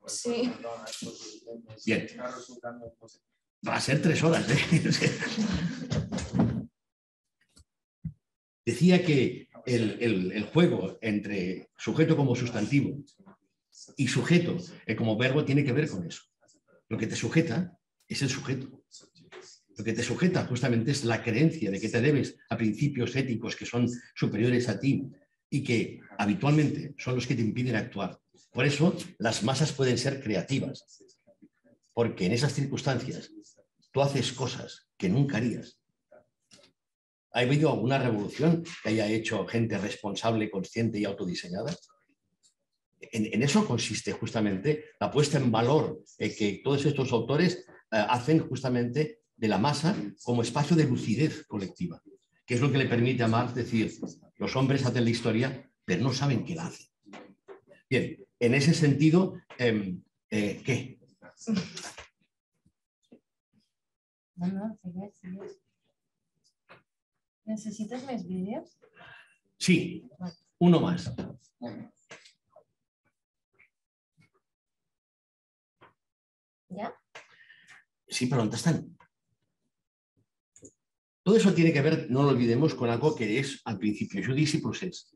Sí. Bien. Va a ser 3 horas. Decía que el juego entre sujeto como sustantivo y sujeto como verbo tiene que ver con eso. Lo que te sujeta es el sujeto. Lo que te sujeta justamente es la creencia de que te debes a principios éticos que son superiores a ti y que habitualmente son los que te impiden actuar. Por eso las masas pueden ser creativas, porque en esas circunstancias tú haces cosas que nunca harías. ¿Ha habido alguna revolución que haya hecho gente responsable, consciente y autodiseñada? En eso consiste justamente la puesta en valor que todos estos autores hacen justamente de la masa como espacio de lucidez colectiva, que es lo que le permite a Marx decir, los hombres hacen la historia, pero no saben que la hacen. Bien, en ese sentido, ¿qué? No, sigue. ¿Necesitas mis vídeos? Sí, uno más. ¿Ya? Sí, però on estan? Todo eso tiene que ver, no lo olvidemos, con algo que es al principio judici procés.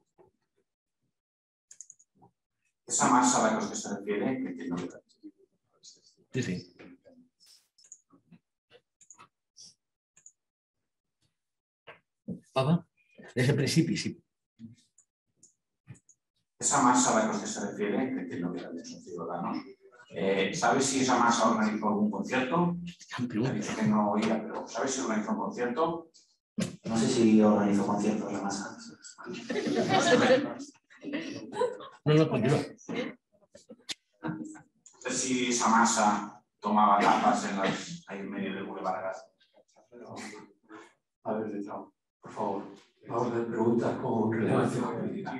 Esa masa a la que usted se refiere, que entiendo que... Sí. Papa, desde el principio, sí. Esa masa a la que usted se refiere, que entiendo que también son ciudadanos, ¿sabe si esa masa organizó algún concierto? Ha dicho que no oía, pero ¿sabe si organizó un concierto? No sé si organizó conciertos la masa. No, continúa. No sé si esa masa tomaba tapas ahí en medio del Boulevard Gas. A ver, por favor. Vamos a hacer preguntas con relevancia política.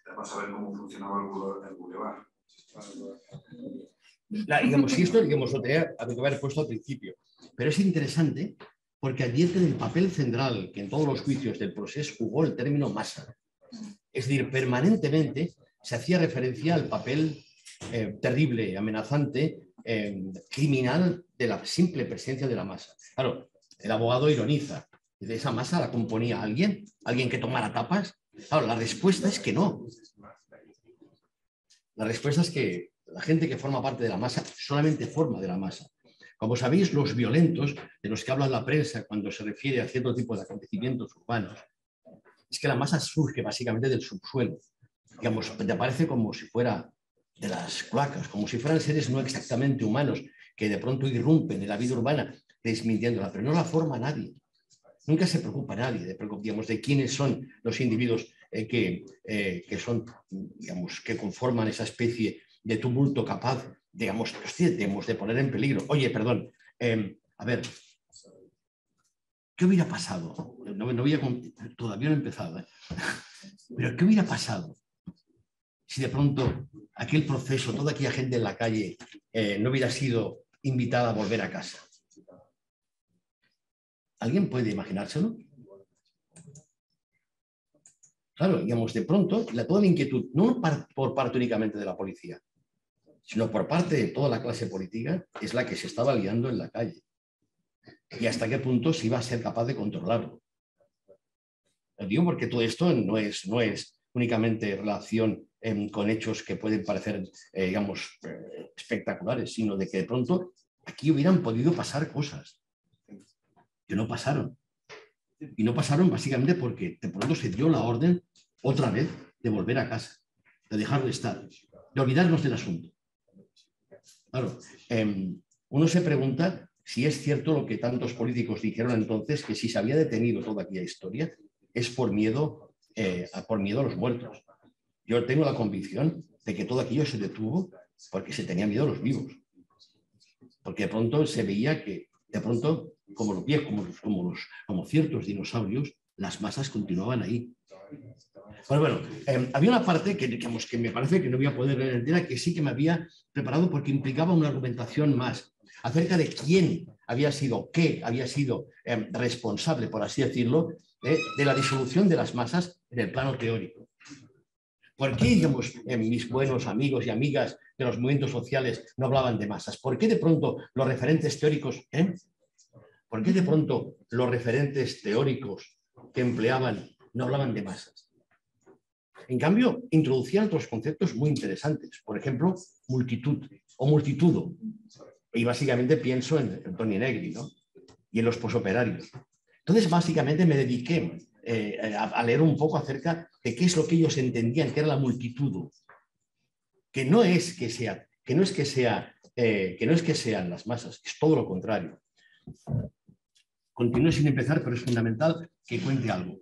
Para saber cómo funcionaba el Boulevard. Digamos, si esto, digamos, lo tenía que haber puesto al principio, pero es interesante porque advierte del papel central que en todos los juicios del proceso jugó el término masa. Es decir, permanentemente se hacía referencia al papel terrible, amenazante, criminal de la simple presencia de la masa. Claro, el abogado ironiza. ¿De esa masa la componía alguien? ¿Alguien que tomara tapas? Claro, la respuesta es que no. La respuesta es que la gente que forma parte de la masa solamente forma de la masa. Como sabéis, los violentos, de los que habla la prensa cuando se refiere a cierto tipo de acontecimientos urbanos, es que la masa surge básicamente del subsuelo. Digamos, te aparece como si fuera de las cloacas, como si fueran seres no exactamente humanos que de pronto irrumpen en la vida urbana desmintiéndola, pero no la forma nadie. Nunca se preocupa nadie de quiénes son los individuos que conforman esa especie de tumulto capaz, digamos, de poner en peligro. Oye, perdón, a ver, ¿qué hubiera pasado? Todavía no he empezado, pero ¿qué hubiera pasado si de pronto aquel proceso, toda aquella gente en la calle no hubiera sido invitada a volver a casa? ¿Alguien puede imaginárselo? Claro, digamos, de pronto, toda la inquietud, no por parte únicamente de la policía, sino por parte de toda la clase política, es la que se estaba liando en la calle. Y hasta qué punto se iba a ser capaz de controlarlo. Lo digo porque todo esto no es únicamente relación con hechos que pueden parecer, espectaculares, sino de que de pronto aquí hubieran podido pasar cosas que no pasaron. Y no pasaron básicamente porque de pronto se dio la orden otra vez de volver a casa. de dejar de estar, de olvidarnos del asunto. Claro, uno se pregunta si es cierto lo que tantos políticos dijeron entonces, que si se había detenido toda aquella historia es por miedo a los muertos. Yo tengo la convicción de que todo aquello se detuvo porque se tenía miedo a los vivos. Porque de pronto se veía que, de pronto, como los viejos, como ciertos dinosaurios, las masas continuaban ahí. Bueno, había una parte que me parece que no voy a poder leer entera, que sí que me había preparado porque implicaba una argumentación más acerca de quién había sido, qué había sido responsable, por así decirlo, de la disolución de las masas en el plano teórico. ¿Por qué, digamos, mis buenos amigos y amigas de los movimientos sociales no hablaban de masas? ¿Por qué de pronto los referentes teóricos, ¿por qué de pronto los referentes teóricos que empleaban no hablaban de masas? En cambio, introducían otros conceptos muy interesantes. Por ejemplo, multitud o multitudo. Y básicamente pienso en Toni Negri, ¿no? Y en los posoperarios. Entonces, básicamente me dediqué a leer un poco acerca de qué es lo que ellos entendían que era la multitud, que no es que sean las masas, es todo lo contrario. Continúo sin empezar, pero es fundamental que cuente algo.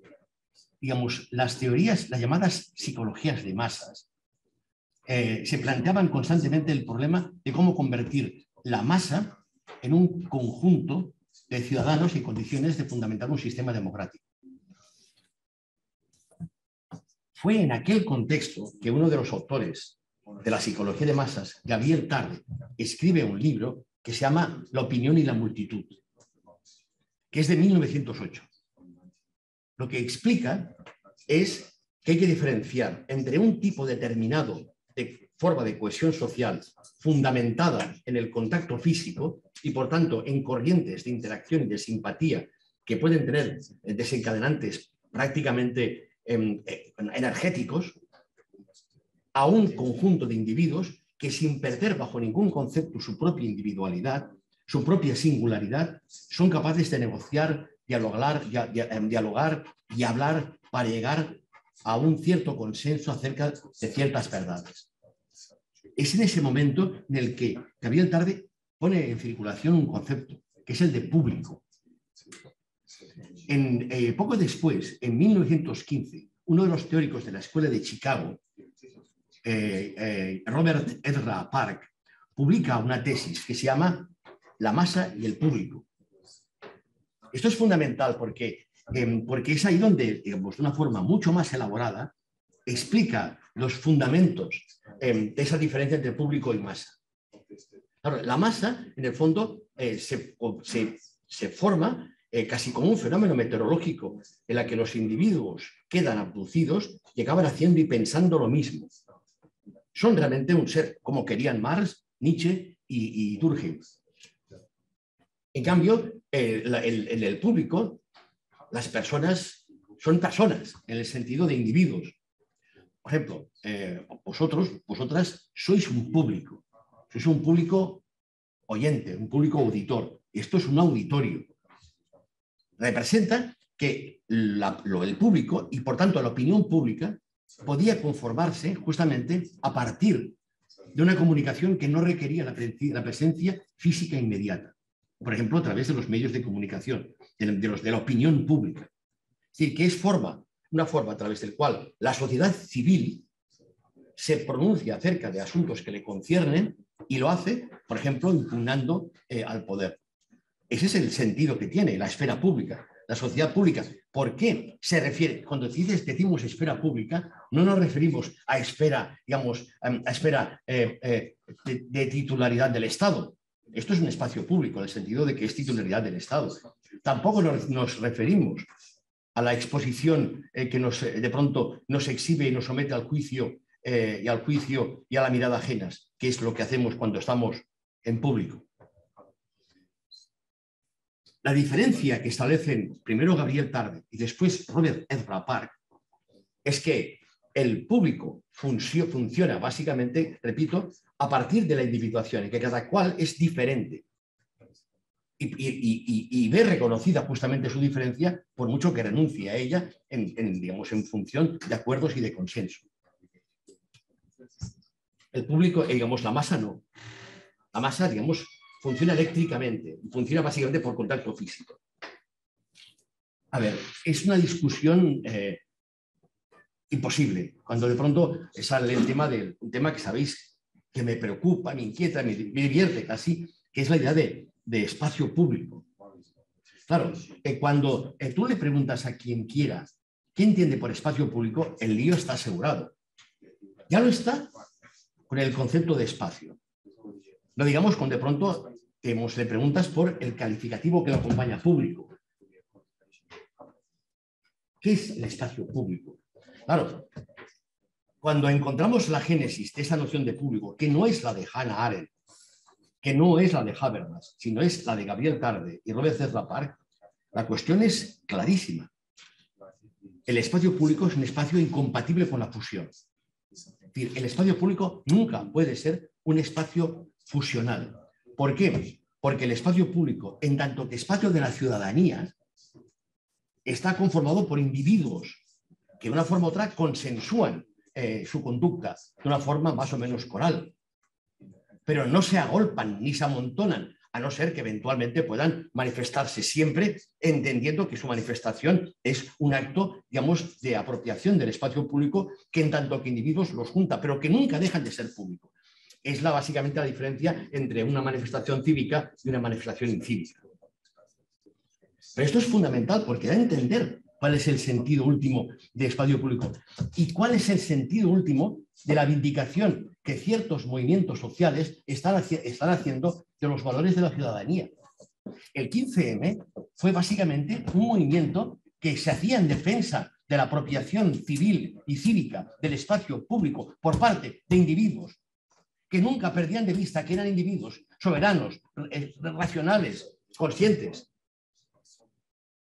Digamos, las teorías, las llamadas psicologías de masas, se planteaban constantemente el problema de cómo convertir la masa en un conjunto de ciudadanos en condiciones de fundamentar un sistema democrático. Fue en aquel contexto que uno de los autores de la psicología de masas, Gabriel Tarde, escribe un libro que se llama La opinión y la multitud, que es de 1908. Lo que explica es que hay que diferenciar entre un tipo determinado de forma de cohesión social fundamentada en el contacto físico y, por tanto, en corrientes de interacción y de simpatía que pueden tener desencadenantes prácticamente energéticos, a un conjunto de individuos que, sin perder bajo ningún concepto su propia individualidad, su propia singularidad, son capaces de negociar, dialogar y hablar para llegar a un cierto consenso acerca de ciertas verdades. Es en ese momento en el que Gabriel Tarde pone en circulación un concepto, que es el de público. Poco después, en 1915, uno de los teóricos de la Escuela de Chicago, Robert Ezra Park, publica una tesis que se llama La masa y el público. Esto es fundamental porque es ahí donde, digamos, de una forma mucho más elaborada, explica los fundamentos de esa diferencia entre público y masa. Claro, la masa, en el fondo, se forma casi como un fenómeno meteorológico en la que los individuos quedan abducidos y acaban haciendo y pensando lo mismo. Son realmente un ser, como querían Marx, Nietzsche y Durkheim. En cambio, en el público, las personas son personas, en el sentido de individuos. Por ejemplo, vosotras sois un público oyente, un público auditor. Esto es un auditorio. Representa que el público y, por tanto, la opinión pública podía conformarse justamente a partir de una comunicación que no requería la presencia física inmediata. Por ejemplo, a través de los medios de comunicación, de la opinión pública. Es decir, que es una forma a través del cual la sociedad civil se pronuncia acerca de asuntos que le conciernen y lo hace, por ejemplo, impugnando al poder. Ese es el sentido que tiene la esfera pública, la sociedad pública. ¿Por qué se refiere? Cuando decimos esfera pública, no nos referimos a esfera, digamos, a esfera de titularidad del Estado. Esto es un espacio público, en el sentido de que es titularidad del Estado. Tampoco nos referimos a la exposición que de pronto nos exhibe y nos somete al juicio y a la mirada ajenas, que es lo que hacemos cuando estamos en público. La diferencia que establecen primero Gabriel Tarde y después Robert Ezra Park es que el público funciona básicamente, repito, a partir de la individuación, en que cada cual es diferente y ve reconocida justamente su diferencia por mucho que renuncie a ella digamos, en función de acuerdos y de consenso. El público, digamos, la masa no. La masa, digamos, funciona eléctricamente, funciona básicamente por contacto físico. A ver, es una discusión imposible, cuando de pronto sale el tema un tema que sabéis que me preocupa, me inquieta, me divierte casi, que es la idea de espacio público. Claro, cuando tú le preguntas a quien quiera qué entiende por espacio público, el lío está asegurado. Ya lo está con el concepto de espacio. No digamos cuando de pronto le preguntas por el calificativo que lo acompaña, público. ¿Qué es el espacio público? Claro, cuando encontramos la génesis de esa noción de público, que no es la de Hannah Arendt, que no es la de Habermas, sino es la de Gabriel Tarde y Robert Zethra Park, la cuestión es clarísima. El espacio público es un espacio incompatible con la fusión. Es decir, el espacio público nunca puede ser un espacio fusional. ¿Por qué? Porque el espacio público, en tanto que espacio de la ciudadanía, está conformado por individuos que de una forma u otra consensúan su conducta de una forma más o menos coral, pero no se agolpan ni se amontonan, a no ser que eventualmente puedan manifestarse, siempre entendiendo que su manifestación es un acto, digamos, de apropiación del espacio público que en tanto que individuos los junta, pero que nunca dejan de ser públicos. Es básicamente la diferencia entre una manifestación cívica y una manifestación incívica. Pero esto es fundamental porque da a entender cuál es el sentido último de espacio público y cuál es el sentido último de la vindicación que ciertos movimientos sociales están haciendo de los valores de la ciudadanía. El 15M fue básicamente un movimiento que se hacía en defensa de la apropiación civil y cívica del espacio público por parte de individuos que nunca perdían de vista que eran individuos soberanos, racionales, conscientes,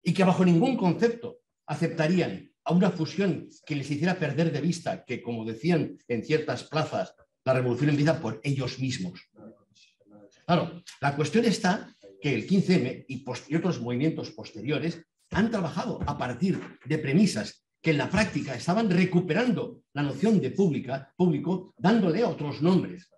y que bajo ningún concepto aceptarían a una fusión que les hiciera perder de vista que, como decían en ciertas plazas, la revolución empieza por ellos mismos. Claro, la cuestión está que el 15M y otros movimientos posteriores han trabajado a partir de premisas que en la práctica estaban recuperando la noción de público, dándole otros nombres,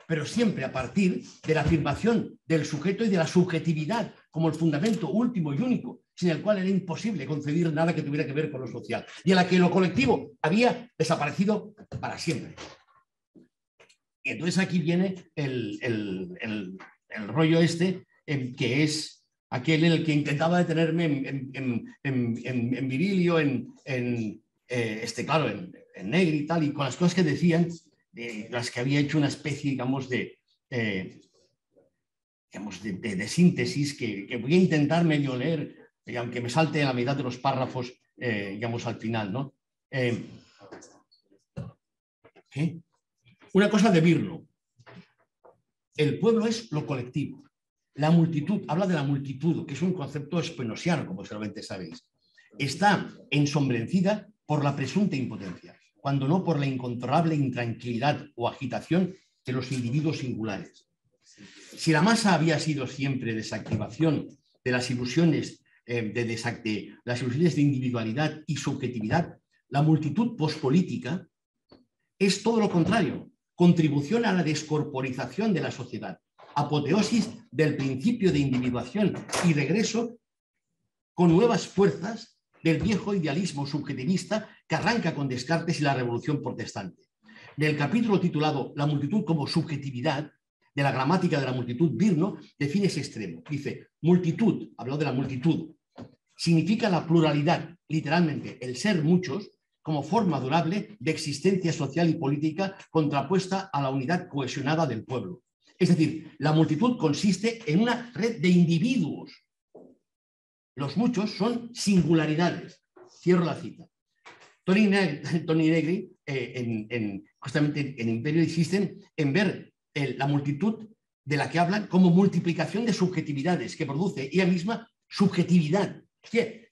pero siempre a partir de la afirmación del sujeto y de la subjetividad como el fundamento último y único, sin el cual era imposible concebir nada que tuviera que ver con lo social, y en la que lo colectivo había desaparecido para siempre. Y entonces aquí viene el rollo que es aquel en el que intentaba detenerme en Virilio, claro, en Negri y tal, y con las cosas que decían, las que había hecho una especie, digamos, de síntesis que voy a intentar medio leer, y aunque me salte a la mitad de los párrafos, digamos, al final, ¿no? ¿Qué? Una cosa de Virno. El pueblo es lo colectivo. La multitud, habla de la multitud, que es un concepto spinosiano, como seguramente sabéis. Está ensombrecida por la presunta impotencia, cuando no por la incontrolable intranquilidad o agitación de los individuos singulares. Si la masa había sido siempre desactivación de las ilusiones de individualidad y subjetividad, la multitud pospolítica es todo lo contrario, contribución a la descorporización de la sociedad, apoteosis del principio de individuación y regreso con nuevas fuerzas del viejo idealismo subjetivista que arranca con Descartes y la Revolución Protestante. Del capítulo titulado La multitud como subjetividad, de la gramática de la multitud, Virno define ese extremo. Dice, multitud, habló de la multitud, significa la pluralidad, literalmente el ser muchos, como forma durable de existencia social y política contrapuesta a la unidad cohesionada del pueblo. Es decir, la multitud consiste en una red de individuos. Los muchos son singularidades. Cierro la cita. Tony Negri, justamente en Imperio, insisten en ver la multitud de la que hablan como multiplicación de subjetividades que produce ella misma subjetividad.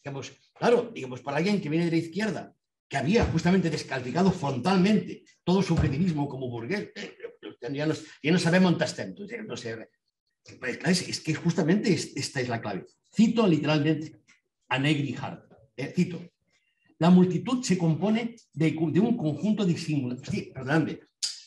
Digamos, claro, digamos, para alguien que viene de la izquierda, que había justamente descalificado frontalmente todo subjetivismo como burgués, ya no sabemos dónde estem. No sé, es que justamente esta es la clave. Cito literalmente a Negri Hart. Cito. La multitud se compone de un conjunto de singularidades. Sí, perdóname.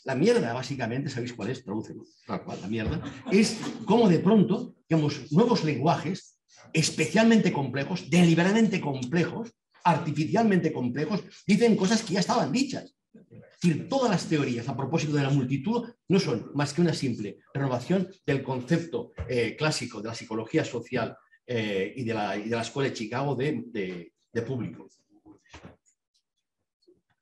La mierda, básicamente, ¿sabéis cuál es? Tradúcelo, tal cual, la mierda. Es como de pronto, digamos, nuevos lenguajes especialmente complejos, deliberadamente complejos, artificialmente complejos, dicen cosas que ya estaban dichas. Es decir, todas las teorías a propósito de la multitud no son más que una simple renovación del concepto clásico de la psicología social y de la Escuela de Chicago de público.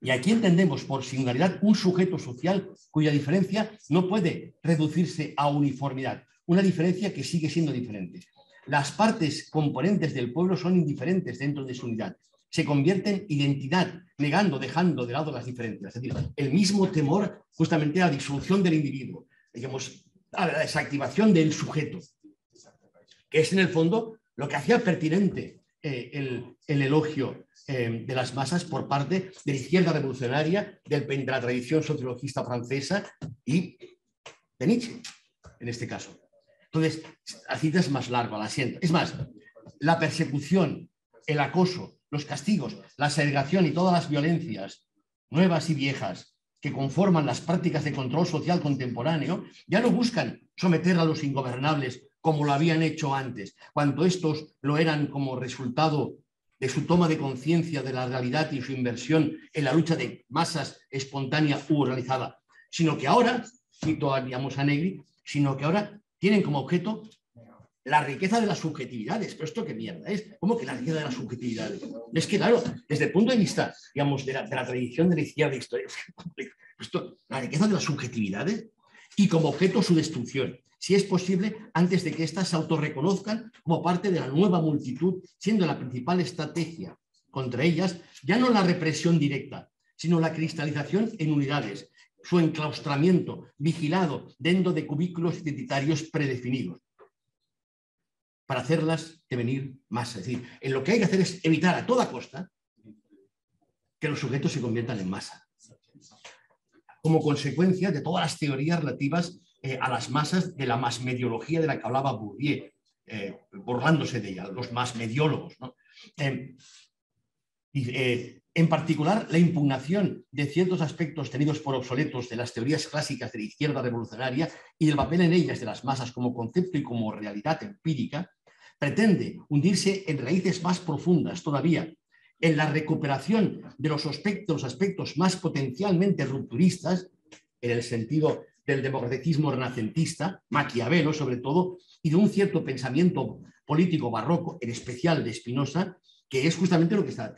Y aquí entendemos por singularidad un sujeto social cuya diferencia no puede reducirse a uniformidad, una diferencia que sigue siendo diferente. Las partes componentes del pueblo son indiferentes dentro de su unidad. Se convierte en identidad, negando, dejando de lado las diferencias. Es decir, el mismo temor justamente a la disolución del individuo, digamos, a la desactivación del sujeto, que es en el fondo lo que hacía pertinente el elogio de las masas por parte de la izquierda revolucionaria, de la tradición sociologista francesa y de Nietzsche, en este caso. Entonces, la cita es más larga, la siento. Es más, la persecución, el acoso, los castigos, la segregación y todas las violencias nuevas y viejas que conforman las prácticas de control social contemporáneo ya no buscan someter a los ingobernables como lo habían hecho antes, cuando estos lo eran como resultado de su toma de conciencia de la realidad y su inversión en la lucha de masas espontánea u organizada, sino que ahora, cito a Negri, sino que ahora tienen como objeto la riqueza de las subjetividades. ¿Pero esto qué mierda es? ¿Cómo que la riqueza de las subjetividades? Es que, claro, desde el punto de vista, digamos, de la tradición de la izquierda histórica, la riqueza de las subjetividades y como objeto su destrucción, si es posible, antes de que éstas se autorreconozcan como parte de la nueva multitud, siendo la principal estrategia contra ellas ya no la represión directa, sino la cristalización en unidades, su enclaustramiento vigilado dentro de cubículos identitarios predefinidos, para hacerlas devenir más. Es decir, lo que hay que hacer es evitar a toda costa que los sujetos se conviertan en masa, como consecuencia de todas las teorías relativas a las masas de la masmediología de la que hablaba Bourdieu, burlándose de ella, los masmediólogos, ¿no? En particular, la impugnación de ciertos aspectos tenidos por obsoletos de las teorías clásicas de la izquierda revolucionaria y el papel en ellas de las masas como concepto y como realidad empírica, pretende hundirse en raíces más profundas todavía, en la recuperación de los aspectos más potencialmente rupturistas, en el sentido del democraticismo renacentista, Maquiavelo sobre todo, y de un cierto pensamiento político barroco, en especial de Spinoza, que es justamente lo que está.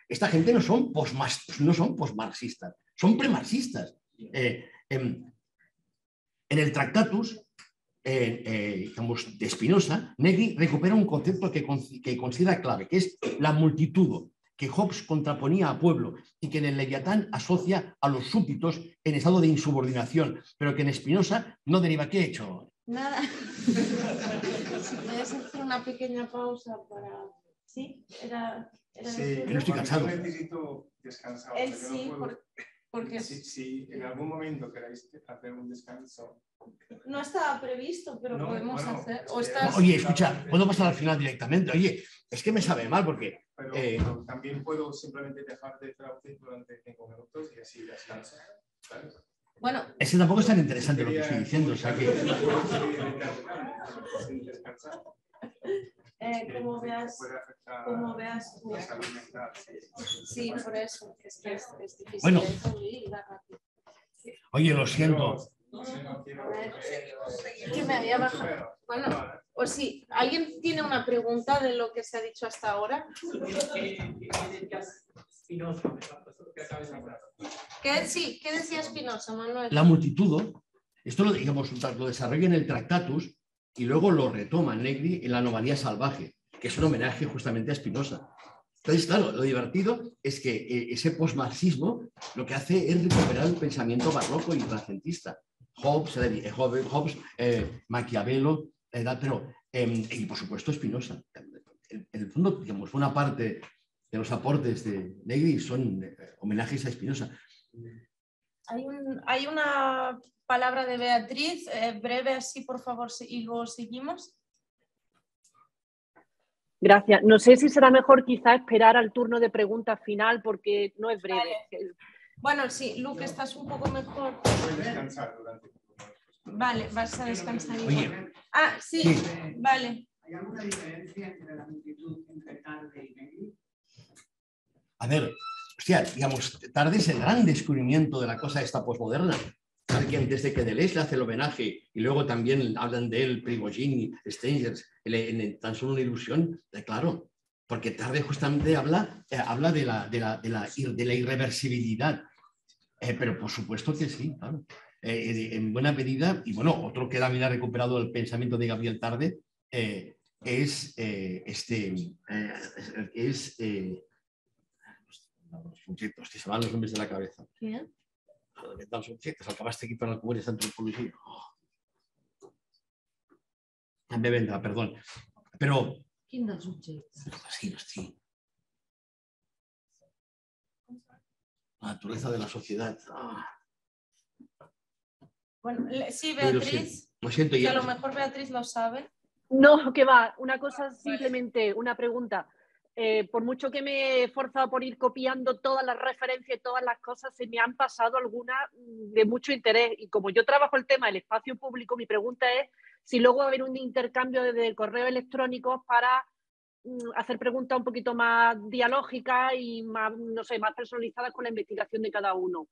Esta gente no son postmarxistas, son premarxistas. En el Tractatus de Spinoza, Negri recupera un concepto que considera clave, que es la multitud, que Hobbes contraponía a pueblo y que en el Leviatán asocia a los súbditos en estado de insubordinación, pero que en Spinoza no deriva. ¿Qué he hecho? Nada. Si puedes hacer una pequeña pausa para... ¿Sí? Sí, no estoy cansado. Yo necesito descansar. Él porque sí, no puedo... porque... Si en algún momento queráis hacer un descanso... No estaba previsto, pero no, podemos bueno, hacer... Oye, escucha, ¿puedo pasar al final directamente? Oye, es que me sabe mal porque... Pero también puedo simplemente dejar de traducir durante 5 minutos y así descanso. ¿Vale? Bueno, es que tampoco es tan interesante lo que estoy diciendo, o sea que... Sin descansar. como veas tú. La salud mental. Sí, por eso, es que es difícil. Bueno. Ir rápido. Oye, lo siento. Que me había bajado. Bueno, o sí, ¿alguien tiene una pregunta de lo que se ha dicho hasta ahora? ¿Qué decía Spinoza, Manuel? La multitud, esto lo desarrolla en el Tractatus y luego lo retoma Negri en la Anomalía Salvaje, que es un homenaje justamente a Spinoza. Entonces, claro, lo divertido es que ese postmarxismo lo que hace es recuperar el pensamiento barroco y renacentista. Hobbes, Maquiavelo, pero, y por supuesto Spinoza. En el fondo, digamos, una parte de los aportes de Negri son homenajes a Spinoza. Hay una palabra de Beatriz, breve así, por favor, y luego seguimos. Gracias. No sé si será mejor quizá esperar al turno de preguntas final porque no es breve. Bueno, sí, Luke, estás un poco mejor. Voy a descansar durante. Vale, vas a descansar. Oye. Ah, sí, Sí. vale. ¿Hay alguna diferencia entre la multitud entre tarde y medio? A ver, hostia, digamos, Tarde es el gran descubrimiento de la cosa esta posmoderna. Que desde que Deleuze le hace el homenaje y luego también hablan de él, Prigogine, Strangers, en Tan solo una ilusión, claro, porque Tarde justamente habla de la irreversibilidad. Pero por supuesto que sí, claro. En buena medida, y bueno, otro que también ha recuperado el pensamiento de Gabriel Tarde es subjectos, que se van los nombres de la cabeza. ¿Quién? Dels subjectes, el que va estar aquí per al Congrés d'Antropologia. També vendrà, perdó. Però... Quin dels objectes? Sí. La naturaleza de la sociedad. Bueno, sí, Beatriz. Lo siento, que a lo mejor Beatriz lo sabe. No, que va. Una cosa simplemente, una pregunta. Por mucho que me he esforzado por ir copiando todas las referencias y todas las cosas, se me han pasado algunas de mucho interés. Y como yo trabajo el tema del espacio público, mi pregunta es si luego va a haber un intercambio de correos electrónicos para hacer preguntas un poquito más dialógicas y más, no sé, más personalizadas con la investigación de cada uno.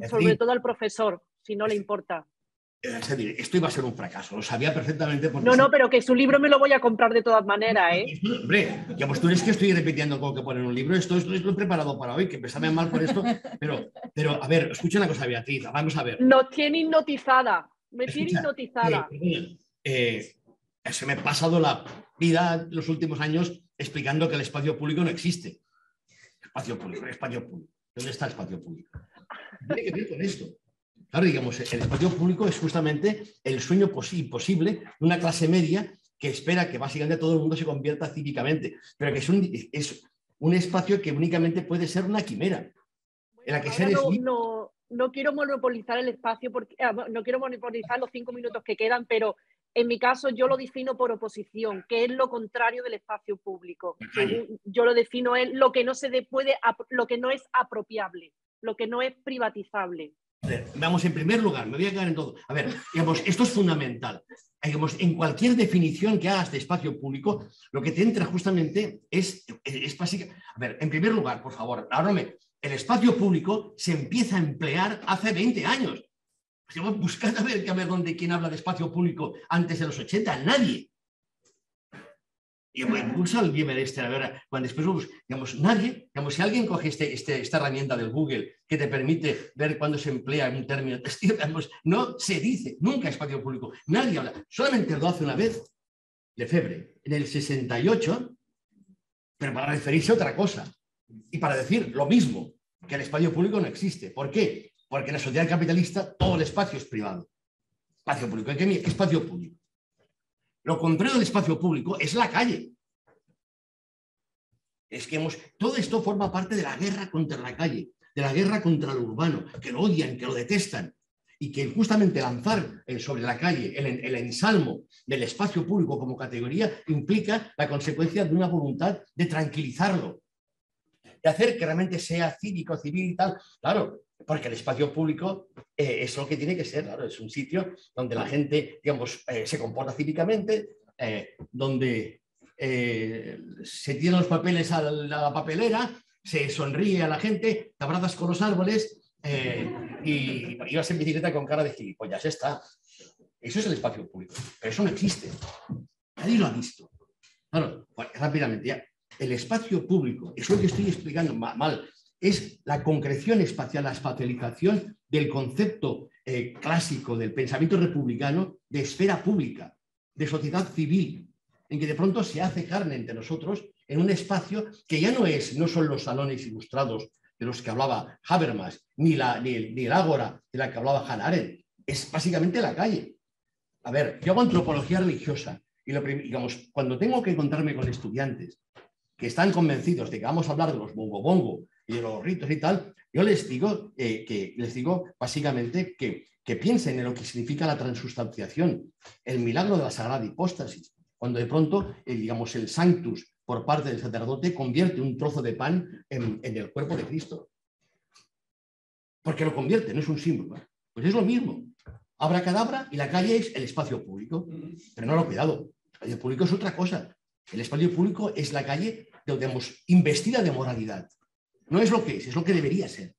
Sobre todo al profesor, si no le importa. Es decir, esto iba a ser un fracaso, lo sabía perfectamente. No, pero que su libro me lo voy a comprar de todas maneras, ¿eh? Hombre, ya pues tú eres que estoy repitiendo con que poner un libro, esto lo he preparado para hoy, que empezame mal por esto, pero a ver, escucha una cosa, Beatriz, vamos a ver. Nos tiene hipnotizada, me tiene hipnotizada. Se me ha pasado la vida los últimos años explicando que el espacio público no existe. Espacio público. ¿Dónde está el espacio público? Tiene que ver con esto. Claro, digamos, el espacio público es justamente el sueño imposible de una clase media que espera que básicamente todo el mundo se convierta cívicamente, pero que es un espacio que únicamente puede ser una quimera. En la que no quiero monopolizar el espacio, porque no quiero monopolizar los 5 minutos que quedan, pero en mi caso yo lo defino por oposición, que es lo contrario del espacio público. Yo lo defino es lo que no lo que no es apropiable, lo que no es privatizable. Vamos, en primer lugar, me voy a quedar en todo. A ver, digamos, esto es fundamental. Digamos, en cualquier definición que hagas de espacio público, lo que te entra justamente es básica. A ver, en primer lugar, por favor, háblame. El espacio público se empieza a emplear hace 20 años. Buscad a ver de quién habla de espacio público antes de los 80. Nadie. Y impulsa el Bieber a ver, cuando después, digamos, nadie, digamos, si alguien coge esta herramienta del Google que te permite ver cuándo se emplea un término, digamos, no se dice nunca espacio público, nadie habla, solamente lo hace una vez, Lefebvre, en el 68, pero para referirse a otra cosa y para decir lo mismo, que el espacio público no existe. ¿Por qué? Porque en la sociedad capitalista todo el espacio es privado. Espacio público, ¿qué espacio público? Lo contrario del espacio público es la calle. Es que todo esto forma parte de la guerra contra la calle, de la guerra contra lo urbano, que lo odian, que lo detestan, y que justamente lanzar sobre la calle el ensalmo del espacio público como categoría implica la consecuencia de una voluntad de tranquilizarlo, de hacer que realmente sea cívico, civil y tal. Claro, porque el espacio público es lo que tiene que ser, claro, es un sitio donde la gente, digamos, se comporta cívicamente, donde se tiran los papeles a la papelera, se sonríe a la gente, te abrazas con los árboles y vas en bicicleta con cara de gilipollas. Ya está. Eso es el espacio público, pero eso no existe. Nadie lo ha visto. Claro, rápidamente ya. El espacio público, eso es lo que estoy explicando mal, es la concreción espacial, la espacialización del concepto clásico del pensamiento republicano de esfera pública, de sociedad civil, en que de pronto se hace carne entre nosotros en un espacio que ya no son los salones ilustrados de los que hablaba Habermas, ni el ágora de la que hablaba Hannah Arendt, es básicamente la calle. A ver, yo hago antropología religiosa y digamos, cuando tengo que encontrarme con estudiantes que están convencidos de que vamos a hablar de los bongo y de los ritos y tal, yo les digo básicamente que piensen en lo que significa la transustanciación, el milagro de la sagrada hipóstasis, cuando de pronto, digamos, el sanctus por parte del sacerdote convierte un trozo de pan en el cuerpo de Cristo. porque lo convierte, no es un símbolo. Pues es lo mismo. Abracadabra y la calle es el espacio público. Pero no, cuidado, el espacio público es otra cosa. El espacio público es la calle, digamos, investida de moralidad. No es lo que es lo que debería ser.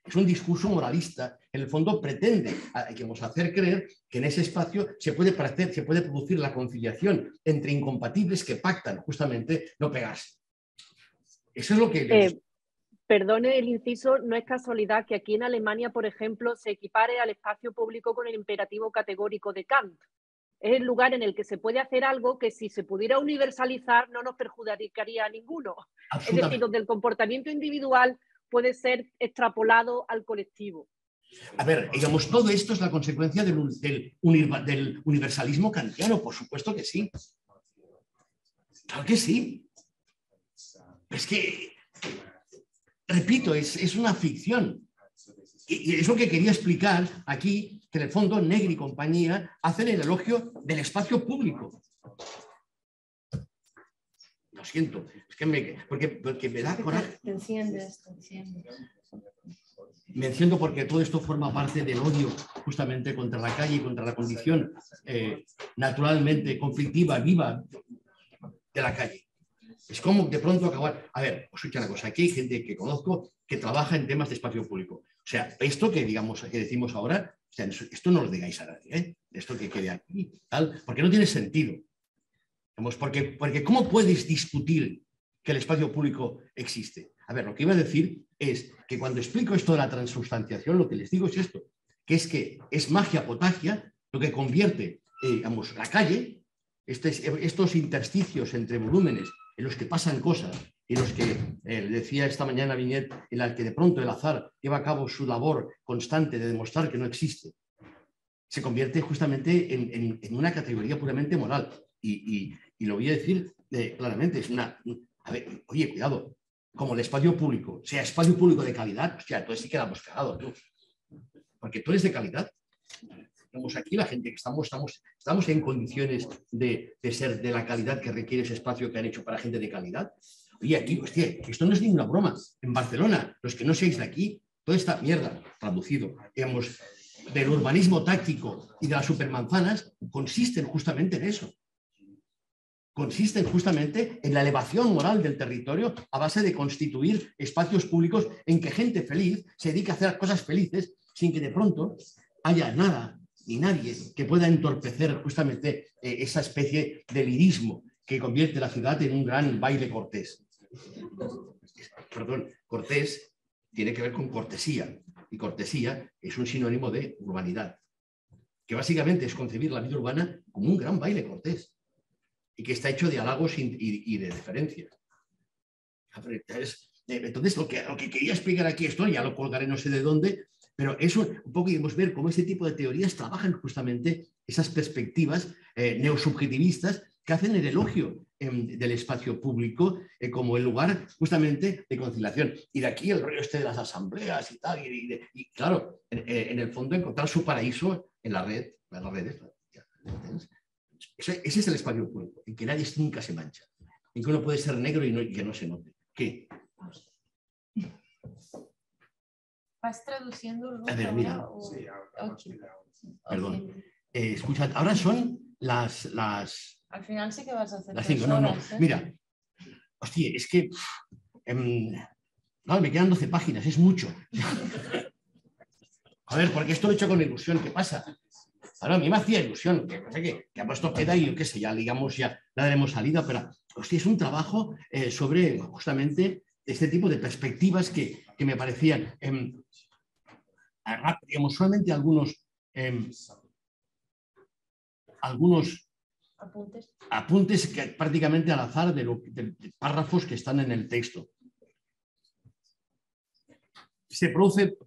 Es un discurso moralista. En el fondo pretende hacer creer que en ese espacio se puede producir la conciliación entre incompatibles que pactan justamente no pegarse. Eso es lo que... Perdone el inciso, no es casualidad que aquí en Alemania, por ejemplo, se equipare al espacio público con el imperativo categórico de Kant. Es el lugar en el que se puede hacer algo que si se pudiera universalizar no nos perjudicaría a ninguno. Es decir, donde el comportamiento individual puede ser extrapolado al colectivo. A ver, digamos, todo esto es la consecuencia del universalismo kantiano, por supuesto que sí. Claro que sí. Es que... Repito, es una ficción. Y es lo que quería explicar aquí, que en el fondo Negri y compañía hacen el elogio del espacio público. Lo siento, es que porque me da coraje. Te enciendes. Me enciendo porque todo esto forma parte del odio justamente contra la calle y contra la condición naturalmente conflictiva, viva de la calle. Es como de pronto acabar... A ver, os escucha una cosa. Aquí hay gente que conozco que trabaja en temas de espacio público. O sea, esto que decimos ahora, o sea, esto no lo digáis a nadie, ¿eh? Esto que quede aquí, tal, porque no tiene sentido. Porque ¿cómo puedes discutir que el espacio público existe? A ver, lo que iba a decir es que cuando explico esto de la transubstanciación, lo que les digo es esto, que es magia potagia lo que convierte, la calle, estos intersticios entre volúmenes en los que pasan cosas, en los que, decía esta mañana Viñet, en la que de pronto el azar lleva a cabo su labor constante de demostrar que no existe, se convierte justamente en una categoría puramente moral. Y lo voy a decir claramente, a ver, oye, cuidado, como el espacio público sea espacio público de calidad, hostia, entonces sí quedamos cagados, tú. Porque tú eres de calidad. Aquí la gente que estamos en condiciones de ser de la calidad que requiere ese espacio que han hecho para gente de calidad. Oye, aquí, hostia, esto no es ninguna broma. En Barcelona, los que no seáis de aquí, toda esta mierda, traducido, digamos, del urbanismo táctico y de las supermanzanas, consisten justamente en eso. Consisten justamente en la elevación moral del territorio a base de constituir espacios públicos en que gente feliz se dedica a hacer cosas felices sin que de pronto haya nada ni nadie que pueda entorpecer justamente esa especie de lirismo que convierte la ciudad en un gran baile cortés. Perdón, cortés tiene que ver con cortesía, y cortesía es un sinónimo de urbanidad, que básicamente es concebir la vida urbana como un gran baile cortés, y que está hecho de halagos y de deferencias. Entonces, lo que quería explicar aquí, esto ya lo colgaré no sé de dónde, pero eso un poco podemos ver cómo este tipo de teorías trabajan justamente esas perspectivas neosubjetivistas que hacen el elogio del espacio público como el lugar justamente de conciliación. Y de aquí el rollo de las asambleas y tal, y claro, en el fondo encontrar su paraíso en la red, en las redes. Ese es el espacio público, en que nadie nunca se mancha, en que uno puede ser negro y que no se note. ¿Qué? ¿Vas traduciendo el A ver, mira. Sí, Okay. Perdón. Escuchad, ahora son las... Al final sí que vas a hacer las 5, horas, no. ¿eh? Mira, hostia, es que... no, me quedan 12 páginas, es mucho. A ver, porque esto lo he hecho con ilusión, ¿qué pasa? Ahora, a mí me hacía ilusión, que a puesto queda y yo qué sé, ya digamos, ya la daremos salida, pero hostia, es un trabajo sobre justamente este tipo de perspectivas que me parecían, digamos, solamente algunos apuntes que prácticamente al azar de párrafos que están en el texto. Se produce,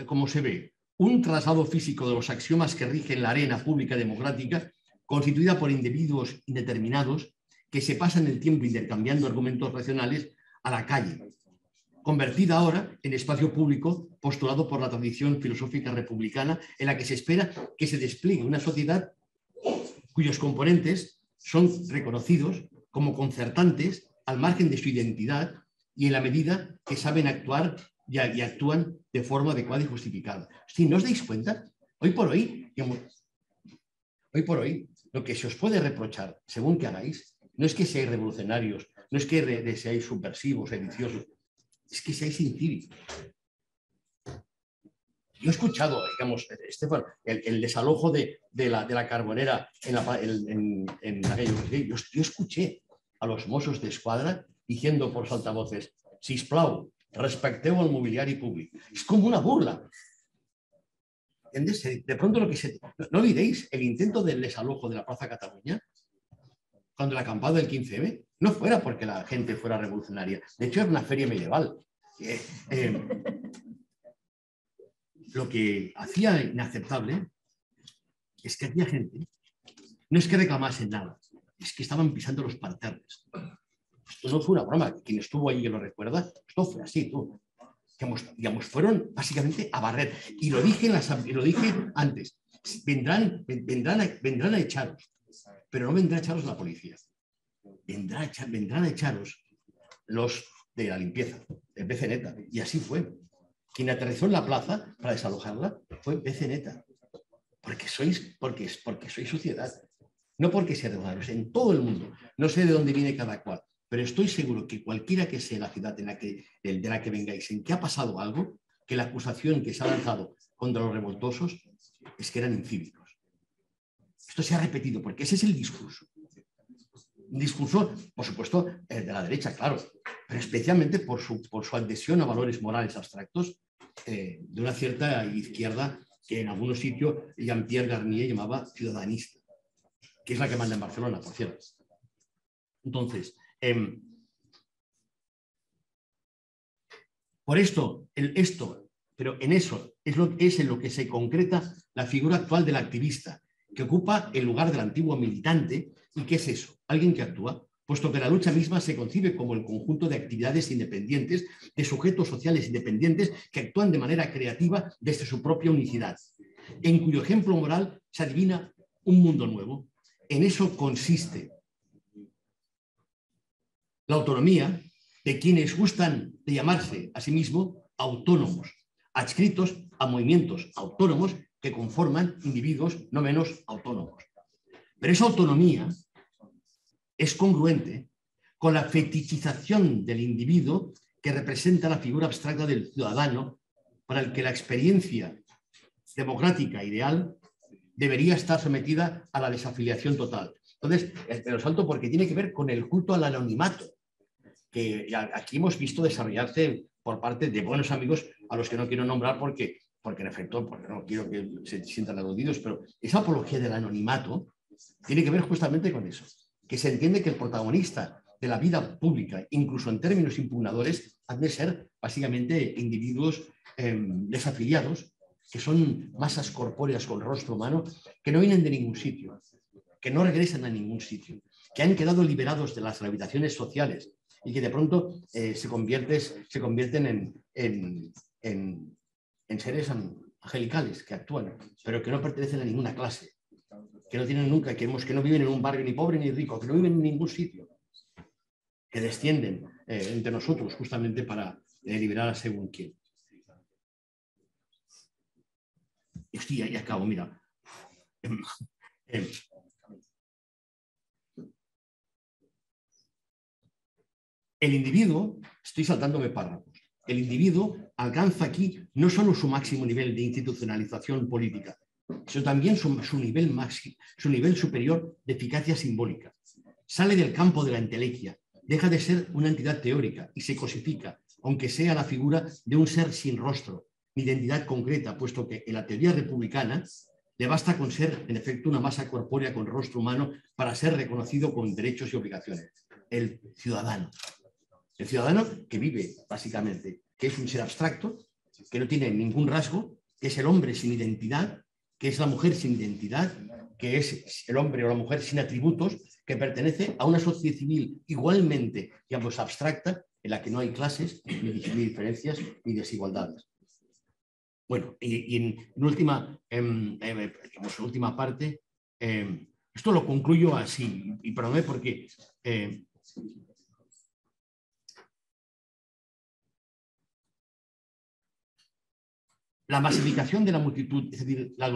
como se ve, un traslado físico de los axiomas que rigen la arena pública democrática, constituida por individuos indeterminados que se pasan el tiempo intercambiando argumentos racionales a la calle, convertida ahora en espacio público postulado por la tradición filosófica republicana, en la que se espera que se despliegue una sociedad cuyos componentes son reconocidos como concertantes al margen de su identidad y en la medida que saben actuar y actúan de forma adecuada y justificada. Si no os dais cuenta, hoy por hoy, lo que se os puede reprochar, según que hagáis, no es que seáis revolucionarios, no es que seáis subversivos, sediciosos, es que seáis incívicos. Yo he escuchado, digamos, Estefan, el desalojo de la Carbonera en aquello. Yo escuché a los Mossos d'Esquadra diciendo por altavoces, sisplau, respecteu el mobiliari públic. Es como una burla. ¿Entiendes? De pronto no olvidéis el intento del desalojo de la Plaza Cataluña cuando la acampada del 15M no fuera porque la gente fuera revolucionaria. De hecho, era una feria medieval. Lo que hacía inaceptable es que había gente, no es que reclamasen nada, es que estaban pisando los parterres. Esto no fue una broma, quien estuvo ahí que lo recuerda, esto fue así, tú. Digamos, fueron básicamente a barrer. Y lo dije antes, vendrán a echaros, pero no vendrá a echaros la policía. Vendrán a echaros los de la limpieza, el BCNeta. Y así fue. Quien aterrizó en la plaza para desalojarla fue BCNeta. Porque sois sociedad. No porque sea de humanos, en todo el mundo. No sé de dónde viene cada cual, pero estoy seguro que cualquiera que sea la ciudad de la que vengáis, en que ha pasado algo, que la acusación que se ha lanzado contra los revoltosos es que eran incívicos. Esto se ha repetido porque ese es el discurso. Un discurso, por supuesto, de la derecha, claro, pero especialmente por su adhesión a valores morales abstractos de una cierta izquierda que en algunos sitios Jean-Pierre Garnier llamaba ciudadanista, que es la que manda en Barcelona, por cierto. Entonces, por esto, pero en eso es en lo que se concreta la figura actual del activista, que ocupa el lugar del antiguo militante. ¿Y qué es eso? Alguien que actúa, puesto que la lucha misma se concibe como el conjunto de actividades independientes, de sujetos sociales independientes que actúan de manera creativa desde su propia unicidad, en cuyo ejemplo moral se adivina un mundo nuevo. En eso consiste la autonomía de quienes gustan de llamarse a sí mismos autónomos, adscritos a movimientos autónomos que conforman individuos no menos autónomos. Pero esa autonomía es congruente con la fetichización del individuo que representa la figura abstracta del ciudadano, para el que la experiencia democrática ideal debería estar sometida a la desafiliación total. Entonces, me lo salto porque tiene que ver con el culto al anonimato, que aquí hemos visto desarrollarse por parte de buenos amigos a los que no quiero nombrar porque en efecto, porque no quiero que se sientan aludidos, pero esa apología del anonimato tiene que ver justamente con eso, que se entiende que el protagonista de la vida pública, incluso en términos impugnadores, han de ser básicamente individuos desafiliados, que son masas corpóreas con rostro humano, que no vienen de ningún sitio, que no regresan a ningún sitio, que han quedado liberados de las gravitaciones sociales y que de pronto se convierten en seres angelicales que actúan, pero que no pertenecen a ninguna clase, que no tienen nunca, que no viven en un barrio ni pobre ni rico, que no viven en ningún sitio, que descienden entre nosotros justamente para liberar a según quién. Y hostia, y acabo, mira. El individuo, estoy saltándome párrafos, el individuo alcanza aquí no solo su máximo nivel de institucionalización política, sino también su nivel superior de eficacia simbólica. Sale del campo de la entelequia, deja de ser una entidad teórica y se cosifica, aunque sea la figura de un ser sin rostro, ni identidad concreta, puesto que en la teoría republicana le basta con ser, en efecto, una masa corpórea con rostro humano para ser reconocido con derechos y obligaciones. El ciudadano. El ciudadano que vive, básicamente, que es un ser abstracto, que no tiene ningún rasgo, que es el hombre sin identidad, que es la mujer sin identidad, que es el hombre o la mujer sin atributos, que pertenece a una sociedad civil igualmente, digamos, abstracta, en la que no hay clases, ni diferencias, ni desigualdades. Bueno, y en última parte, esto lo concluyo así, y perdóname porque La masificación de la multitud, es decir, la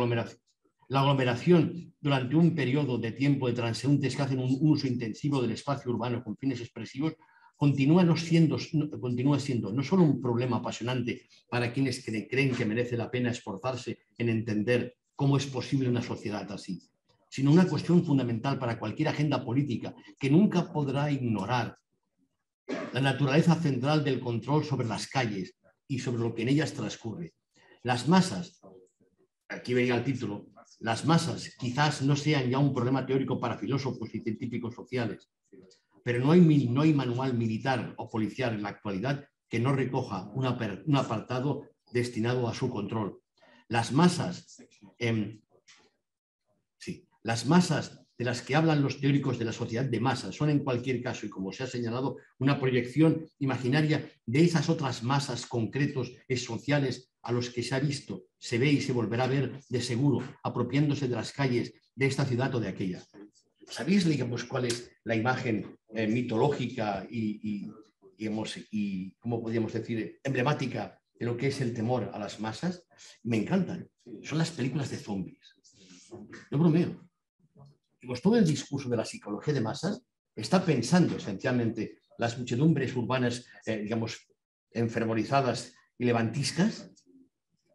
aglomeración durante un periodo de tiempo de transeúntes que hacen un uso intensivo del espacio urbano con fines expresivos, continúa siendo no solo un problema apasionante para quienes creen que merece la pena esforzarse en entender cómo es posible una sociedad así, sino una cuestión fundamental para cualquier agenda política que nunca podrá ignorar la naturaleza central del control sobre las calles y sobre lo que en ellas transcurre. Las masas, aquí veía el título, las masas quizás no sean ya un problema teórico para filósofos y científicos sociales, pero no hay manual militar o policial en la actualidad que no recoja un apartado destinado a su control. Las masas de las que hablan los teóricos de la sociedad de masas son en cualquier caso, y como se ha señalado, una proyección imaginaria de esas otras masas concretos y sociales a los que se ha visto, se ve y se volverá a ver de seguro, apropiándose de las calles de esta ciudad o de aquella. ¿Sabéis, digamos, cuál es la imagen mitológica y, cómo podríamos decir, emblemática de lo que es el temor a las masas? Me encantan. Son las películas de zombies. No bromeo. Pues todo el discurso de la psicología de masas está pensando esencialmente las muchedumbres urbanas, digamos, enfervorizadas y levantiscas,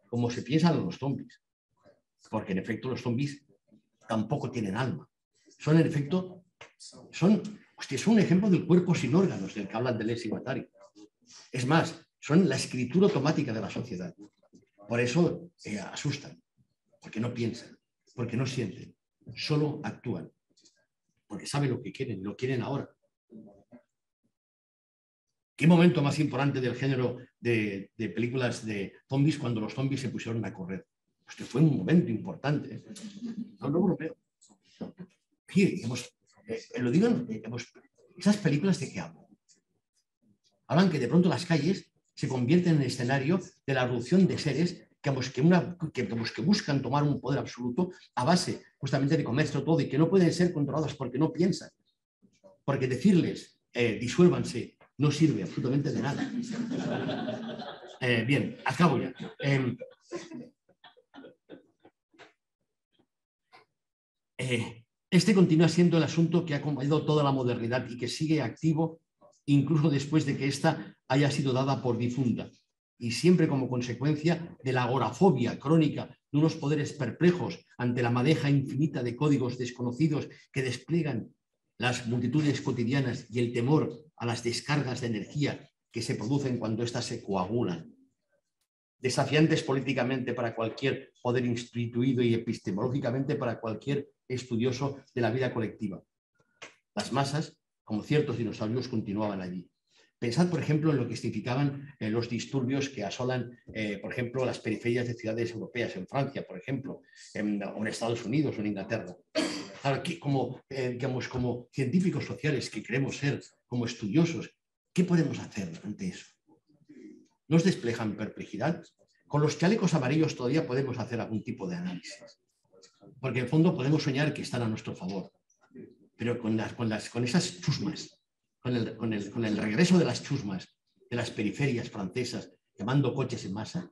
como se piensan en los zombies. Porque en efecto los zombies tampoco tienen alma. Son en efecto, son un ejemplo del cuerpo sin órganos del que hablan Deleuze y Guattari. Es más, son la escritura automática de la sociedad. Por eso asustan, porque no piensan, porque no sienten, solo actúan, porque saben lo que quieren, lo quieren ahora. ¿Qué momento más importante del género de películas de zombies cuando los zombies se pusieron a correr? Pues que fue un momento importante. No europeo. Digamos, lo digan, digamos, esas películas de qué hablan. Hablan que de pronto las calles se convierten en escenario de la erupción de seres que buscan tomar un poder absoluto a base justamente de comercio todo y que no pueden ser controlados porque no piensan. Porque decirles disuélvanse no sirve absolutamente de nada. Bien, acabo ya. Este continúa siendo el asunto que ha acompañado toda la modernidad y que sigue activo incluso después de que ésta haya sido dada por difunta, y siempre como consecuencia de la agorafobia crónica de unos poderes perplejos ante la madeja infinita de códigos desconocidos que despliegan las multitudes cotidianas y el temor a las descargas de energía que se producen cuando éstas se coagulan. Desafiantes políticamente para cualquier poder instituido y epistemológicamente para cualquier estudioso de la vida colectiva. Las masas, como ciertos dinosaurios, continuaban allí. Pensad, por ejemplo, en lo que significaban los disturbios que asolan, por ejemplo, las periferias de ciudades europeas, en Francia, por ejemplo, o en Estados Unidos o en Inglaterra. Claro, como científicos sociales que queremos ser, como estudiosos, ¿qué podemos hacer ante eso? ¿Nos desplejan perplejidad? Con los chalecos amarillos todavía podemos hacer algún tipo de análisis, porque en el fondo podemos soñar que están a nuestro favor, pero con esas chusmas, con el regreso de las chusmas de las periferias francesas, llamando coches en masa,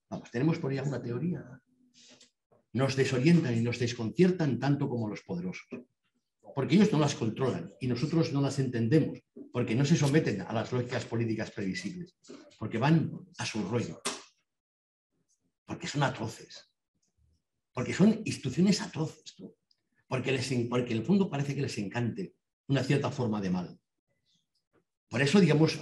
vamos, tenemos por ahí alguna teoría. Nos desorientan y nos desconciertan tanto como los poderosos, porque ellos no las controlan y nosotros no las entendemos, porque no se someten a las lógicas políticas previsibles, porque van a su rollo, porque son atroces, porque son instituciones atroces, ¿no? Porque en el fondo parece que les encante una cierta forma de mal. Por eso, digamos,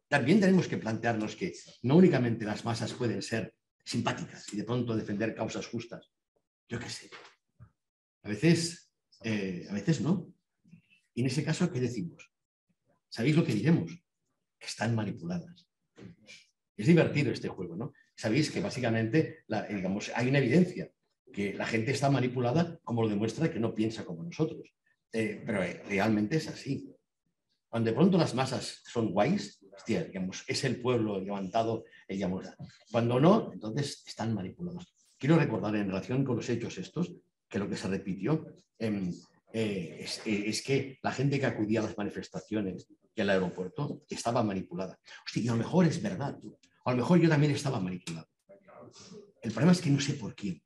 también tenemos que plantearnos que no únicamente las masas pueden ser simpáticas y de pronto defender causas justas. Yo qué sé. A veces no. Y en ese caso, ¿qué decimos? ¿Sabéis lo que diremos? Están manipuladas. Es divertido este juego, ¿no? Sabéis que básicamente digamos, hay una evidencia que la gente está manipulada, como lo demuestra que no piensa como nosotros. Pero realmente es así. Cuando de pronto las masas son guays, hostia, digamos, es el pueblo levantado, digamos, cuando no, entonces están manipulados. Quiero recordar en relación con los hechos estos, que lo que se repitió es que la gente que acudía a las manifestaciones y al aeropuerto estaba manipulada. Hostia, y a lo mejor es verdad, a lo mejor yo también estaba manipulado. El problema es que no sé por quién.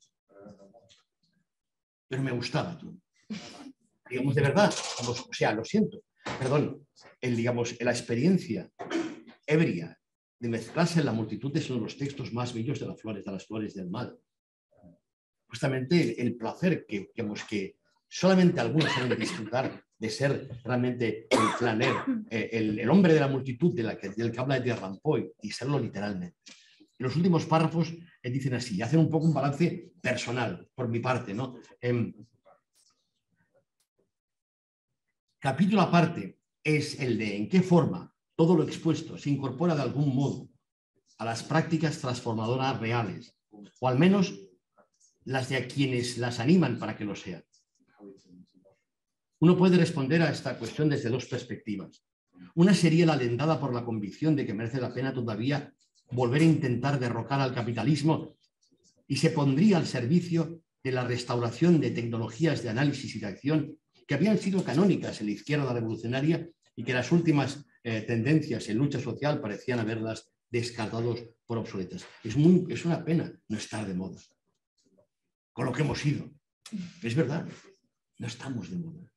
Pero me gustaba tú. Digamos, de verdad, o sea, lo siento. Perdón, la experiencia ebria de mezclarse en la multitud es uno de los textos más bellos de las flores del mal. Justamente el placer que solamente algunos saben disfrutar de ser realmente el flaner, el hombre de la multitud del que habla de Rampoy, y serlo literalmente. En los últimos párrafos dicen así, hacen un poco un balance personal, por mi parte, ¿no? Capítulo aparte es el de en qué forma todo lo expuesto se incorpora de algún modo a las prácticas transformadoras reales, o al menos las de quienes las animan para que lo sean. Uno puede responder a esta cuestión desde dos perspectivas. Una sería la alentada por la convicción de que merece la pena todavía volver a intentar derrocar al capitalismo y se pondría al servicio de la restauración de tecnologías de análisis y de acción que habían sido canónicas en la izquierda revolucionaria y que las últimas tendencias en lucha social parecían haberlas descartado por obsoletas. Es una pena no estar de moda con lo que hemos ido. Es verdad, no estamos de moda.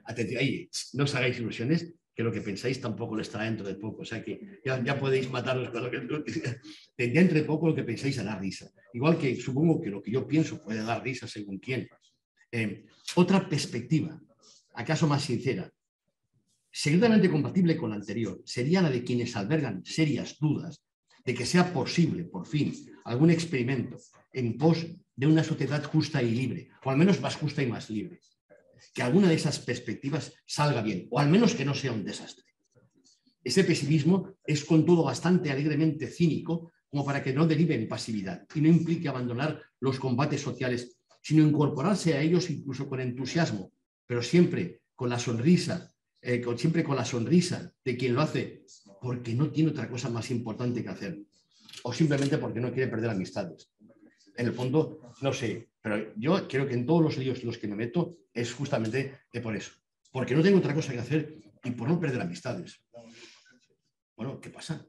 Atención, no os hagáis ilusiones, que lo que pensáis tampoco lo estará dentro de poco. O sea que ya podéis mataros con lo que... Dentro de poco lo que pensáis hará risa. Igual que supongo que lo que yo pienso puede dar risa según quién. Otra perspectiva, acaso más sincera, seguidamente compatible con la anterior, sería la de quienes albergan serias dudas de que sea posible, por fin, algún experimento en pos de una sociedad justa y libre, o al menos más justa y más libre. Que alguna de esas perspectivas salga bien, o al menos que no sea un desastre. Ese pesimismo es con todo bastante alegremente cínico como para que no derive en pasividad y no implique abandonar los combates sociales, sino incorporarse a ellos incluso con entusiasmo, pero siempre con la sonrisa, de quien lo hace porque no tiene otra cosa más importante que hacer, o simplemente porque no quiere perder amistades. En el fondo, no sé, pero yo creo que en todos los líos en los que me meto es justamente por eso, porque no tengo otra cosa que hacer y por no perder amistades. Bueno, ¿qué pasa?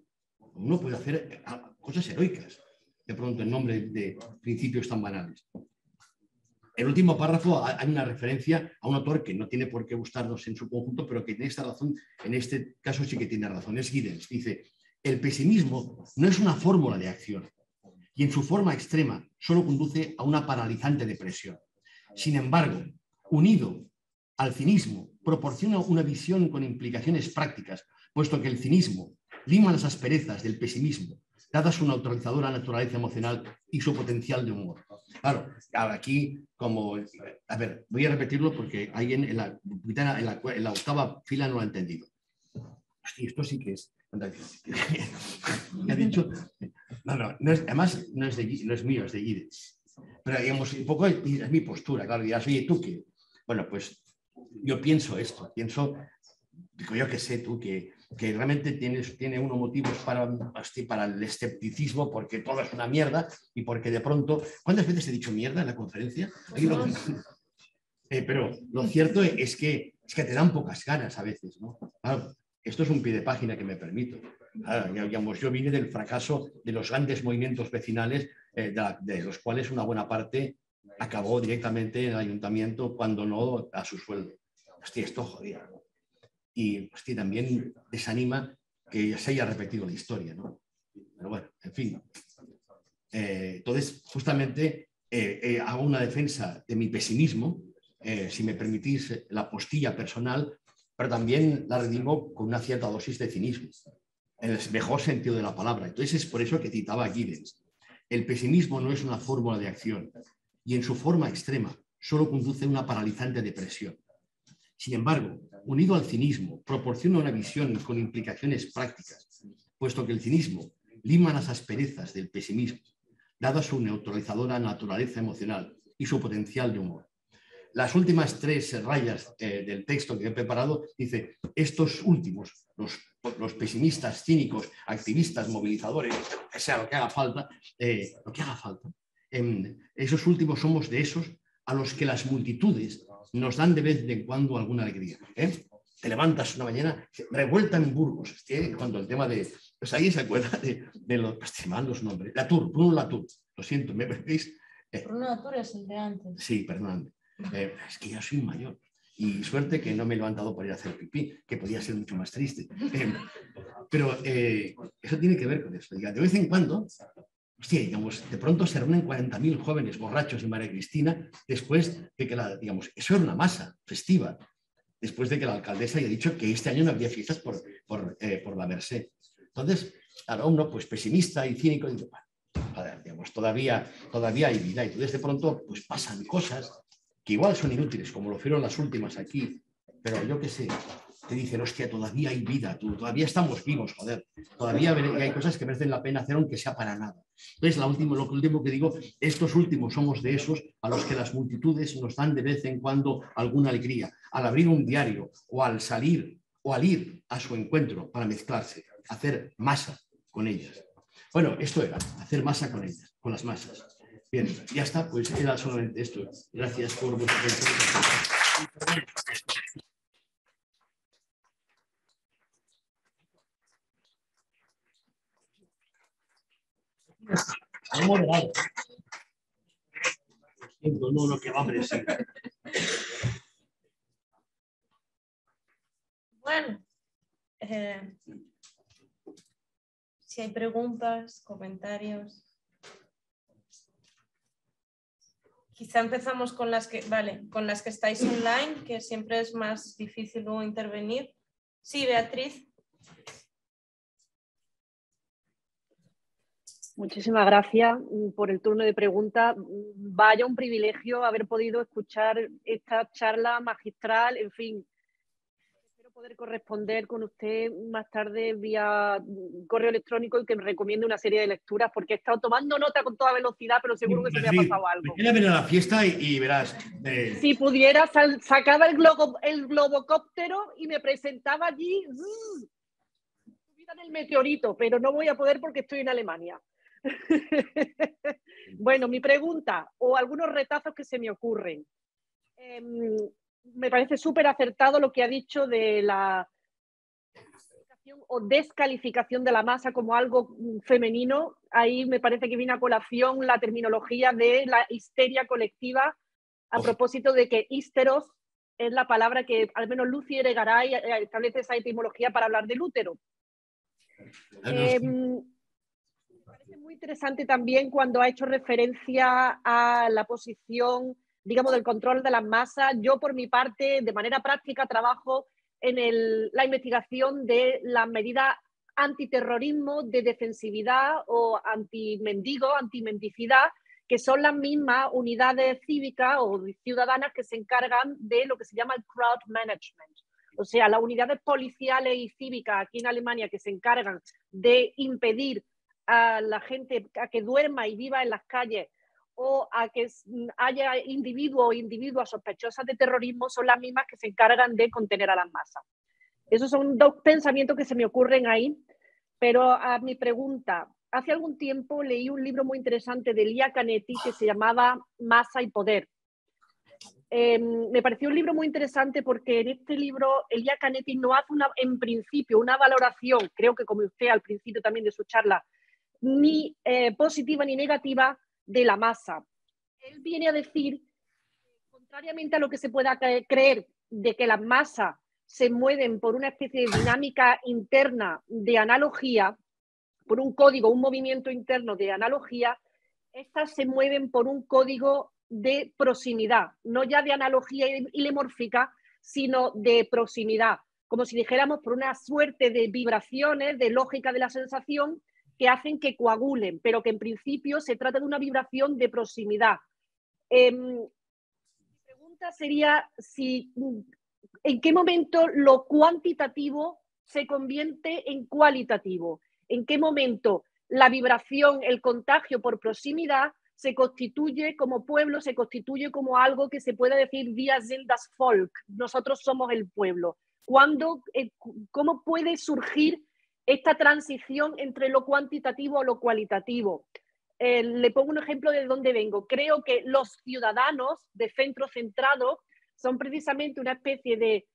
Uno puede hacer cosas heroicas, de pronto, en nombre de principios tan banales. El último párrafo hay una referencia a un autor que no tiene por qué gustarnos en su conjunto, pero que en esta razón, en este caso sí que tiene razón. Es Giddens. Dice, el pesimismo no es una fórmula de acción y en su forma extrema solo conduce a una paralizante depresión. Sin embargo, unido al cinismo, proporciona una visión con implicaciones prácticas, puesto que el cinismo lima las asperezas del pesimismo, dada su neutralizadora naturaleza emocional y su potencial de humor. Claro, aquí, a ver, voy a repetirlo porque alguien en la octava fila no lo ha entendido. Hostia, esto sí que es... Me ha dicho... Además no es mío, es de Giddens. Pero digamos, un poco es mi postura, claro, dirás, oye, ¿tú qué? Bueno, pues yo pienso esto, digo yo que sé tú, que realmente tiene unos motivos para el escepticismo, porque todo es una mierda y porque de pronto... ¿Cuántas veces he dicho mierda en la conferencia? Pero lo cierto es que te dan pocas ganas a veces, ¿no? Claro, esto es un pie de página que me permito. Claro, digamos, yo vine del fracaso de los grandes movimientos vecinales, de los cuales una buena parte acabó directamente en el ayuntamiento, cuando no a su sueldo. Hostia, esto jodía, ¿no? Y hostia, también desanima que se haya repetido la historia, ¿no? Pero bueno, en fin. Entonces, justamente hago una defensa de mi pesimismo, si me permitís la postilla personal, pero también la redimo con una cierta dosis de cinismo, en el mejor sentido de la palabra. Entonces es por eso que citaba a Giddens. El pesimismo no es una fórmula de acción y en su forma extrema solo conduce a una paralizante depresión. Sin embargo, unido al cinismo, proporciona una visión con implicaciones prácticas, puesto que el cinismo lima las asperezas del pesimismo, dada su neutralizadora naturaleza emocional y su potencial de humor. Las últimas 3 rayas del texto que he preparado dice, estos últimos, los pesimistas, cínicos, activistas, movilizadores, que sea lo que haga falta, esos últimos somos de esos a los que las multitudes nos dan de vez en cuando alguna alegría. Te levantas una mañana revuelta en Burgos, cuando el tema de... Pues ahí se acuerda de los... Estimando su nombre. Bruno Latour. Lo siento, me perdéis. Bruno, tú eres el de antes. Sí, perdóname. Es que ya soy mayor. Y suerte que no me he levantado para ir a hacer pipí, que podía ser mucho más triste. Pero eso tiene que ver con eso. De vez en cuando, hostia, digamos, de pronto se reúnen 40.000 jóvenes borrachos en María Cristina después de que digamos, eso era una masa festiva, después de que la alcaldesa haya dicho que este año no había fiestas por la Merced. Entonces, claro, uno pues pesimista y cínico dice, joder, digamos, todavía hay vida. Y entonces de pronto pues pasan cosas que igual son inútiles, como lo fueron las últimas aquí, pero yo qué sé, te dicen, hostia, todavía hay vida, todavía estamos vivos, joder, todavía hay cosas que merecen la pena hacer aunque sea para nada. Entonces, lo último que digo, estos últimos somos de esos a los que las multitudes nos dan de vez en cuando alguna alegría, al abrir un diario o al salir o al ir a su encuentro para mezclarse, hacer masa con ellas. Bueno, esto era, hacer masa con ellas, con las masas. Bien, ya está, pues era solamente esto. Gracias por vuestra atención. Moderado. No, que va a aparecer. Bueno, si hay preguntas, comentarios. Quizá empezamos con las que, con las que estáis online, que siempre es más difícil luego intervenir. Sí, Beatriz. Muchísimas gracias por el turno de preguntas. Vaya un privilegio haber podido escuchar esta charla magistral, en fin. Espero poder corresponder con usted más tarde vía correo electrónico y que me recomiende una serie de lecturas, porque he estado tomando nota con toda velocidad, pero seguro que se me ha pasado algo. Mañana ven a la fiesta y verás. Si pudiera, sacaba el globocóptero y me presentaba allí en el meteorito, pero no voy a poder porque estoy en Alemania. Bueno, mi pregunta o algunos retazos que se me ocurren. Me parece súper acertado lo que ha dicho de la o descalificación de la masa como algo femenino. Ahí me parece que viene a colación la terminología de la histeria colectiva a propósito de que histeros es la palabra que al menos Lucy Eregaray establece esa etimología para hablar del útero. Me parece muy interesante también cuando ha hecho referencia a la posición, digamos, del control de las masas. Yo, por mi parte, de manera práctica, trabajo en la investigación de las medidas antiterrorismo, de defensividad o antimendigo, antimendicidad, que son las mismas unidades cívicas o ciudadanas que se encargan de lo que se llama el crowd management. O sea, las unidades policiales y cívicas aquí en Alemania que se encargan de impedir a la gente a que duerma y viva en las calles o a que haya individuos o individuas sospechosas de terrorismo son las mismas que se encargan de contener a las masas. Esos son dos pensamientos que se me ocurren ahí, pero a mi pregunta, hace algún tiempo leí un libro muy interesante de Elia Canetti que se llamaba Masa y Poder. Me pareció un libro muy interesante porque en este libro Elia Canetti no hace en principio una valoración, creo que como usted al principio también de su charla, ni positiva ni negativa de la masa. Él viene a decir, contrariamente a lo que se pueda creer de que las masas se mueven por una especie de dinámica interna de analogía, por un código, un movimiento interno de analogía, estas se mueven por un código de proximidad, no ya de analogía hilemórfica, sino de proximidad, como si dijéramos por una suerte de vibraciones, de lógica de la sensación, que hacen que coagulen, pero que en principio se trata de una vibración de proximidad. Mi pregunta sería en qué momento lo cuantitativo se convierte en cualitativo, en qué momento la vibración, el contagio por proximidad se constituye como pueblo, se constituye como algo que se puede decir wir sind das Volk, nosotros somos el pueblo. ¿Cómo puede surgir esta transición entre lo cuantitativo o lo cualitativo? Le pongo un ejemplo de dónde vengo. Creo que los ciudadanos de centro centrado son precisamente una especie de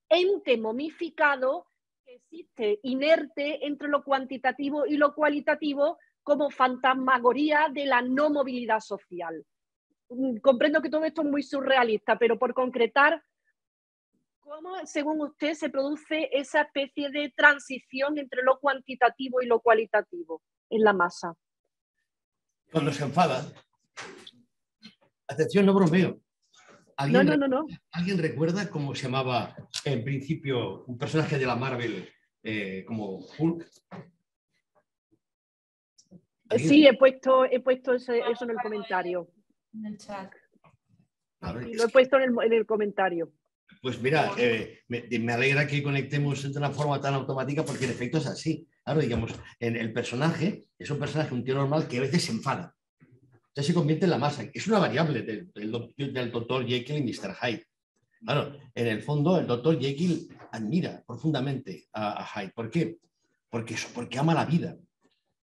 ente momificado que existe inerte entre lo cuantitativo y lo cualitativo como fantasmagoría de la no movilidad social. Comprendo que todo esto es muy surrealista, pero por concretar, ¿cómo, según usted, se produce esa especie de transición entre lo cuantitativo y lo cualitativo en la masa? Cuando se enfada. Atención, no bromeo. No. ¿Alguien recuerda cómo se llamaba en principio un personaje de la Marvel como Hulk? Sí, he puesto eso en el comentario. En el chat. Y lo he puesto en el comentario. Pues mira, me alegra que conectemos de una forma tan automática porque en efecto es así. Claro, digamos, el personaje es un personaje, un tío normal que a veces se enfada. Entonces se convierte en la masa. Es una variable del Dr. Jekyll y Mr. Hyde. Claro, en el fondo el Dr. Jekyll admira profundamente a Hyde. ¿Por qué? Porque ama la vida.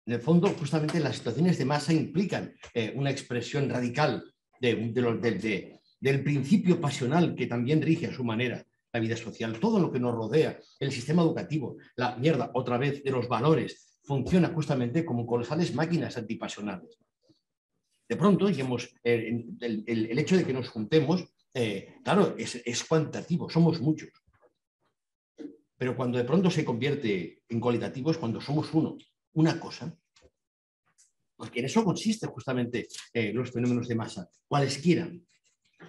En el fondo, justamente las situaciones de masa implican una expresión radical del principio pasional que también rige a su manera la vida social. Todo lo que nos rodea, el sistema educativo, la mierda, otra vez, de los valores, funciona justamente como colosales máquinas antipasionales. De pronto, digamos, el hecho de que nos juntemos, claro, es cuantitativo, somos muchos. Pero cuando de pronto se convierte en cualitativo es cuando somos una cosa. Porque en eso consiste justamente los fenómenos de masa, cualesquiera,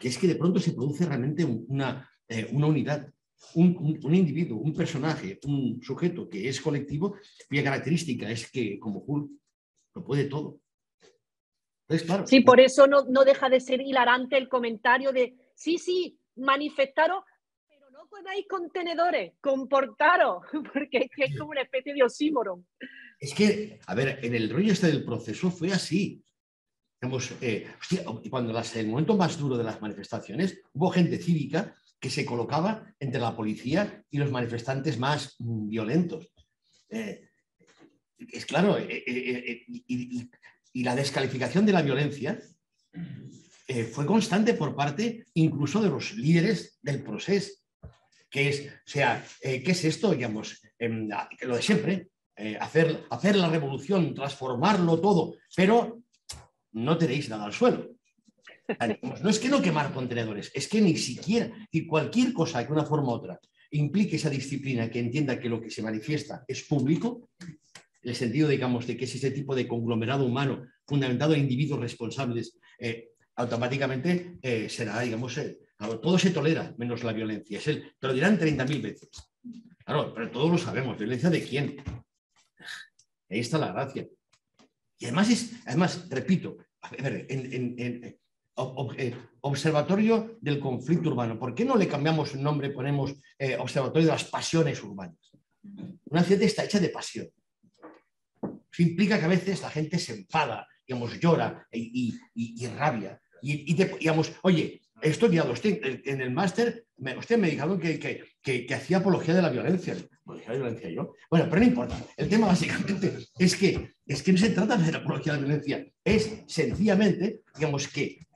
que es que de pronto se produce realmente una unidad, un individuo, un personaje, un sujeto que es colectivo, cuya característica es que, como Hulk, lo puede todo. Entonces, claro, sí, por eso no deja de ser hilarante el comentario de sí, manifestaros, pero no ponáis contenedores, comportaros, porque es que es como una especie de oxímoron. Es que, a ver, en el rollo del proceso fue así. Digamos, cuando el momento más duro de las manifestaciones, hubo gente cívica que se colocaba entre la policía y los manifestantes más violentos. Es claro, y la descalificación de la violencia fue constante por parte incluso de los líderes del proceso. ¿Qué es esto? Digamos, lo de siempre. Hacer la revolución, transformarlo todo, pero no tenéis nada al suelo. No es que no quemar contenedores, es que ni siquiera, y cualquier cosa que de una forma u otra implique esa disciplina que entienda que lo que se manifiesta es público, en el sentido, digamos, de que es ese tipo de conglomerado humano fundamentado en individuos responsables, automáticamente será, digamos, todo se tolera menos la violencia. Te lo dirán 30.000 veces. Claro, pero todos lo sabemos. ¿Violencia de quién? Ahí está la gracia. Y además repito, a ver, Observatorio del Conflicto Urbano. ¿Por qué no le cambiamos el nombre, ponemos Observatorio de las Pasiones Urbanas? Una ciudad está hecha de pasión. Eso implica que a veces la gente se enfada, digamos, llora y rabia. Y digamos, oye, estoy mirado, en el máster, usted me dijo que hacía apología de la violencia. ¿Apología de la violencia yo? Bueno, pero no importa. El tema básicamente es que no se trata de la apología de la violencia. Es sencillamente, digamos, que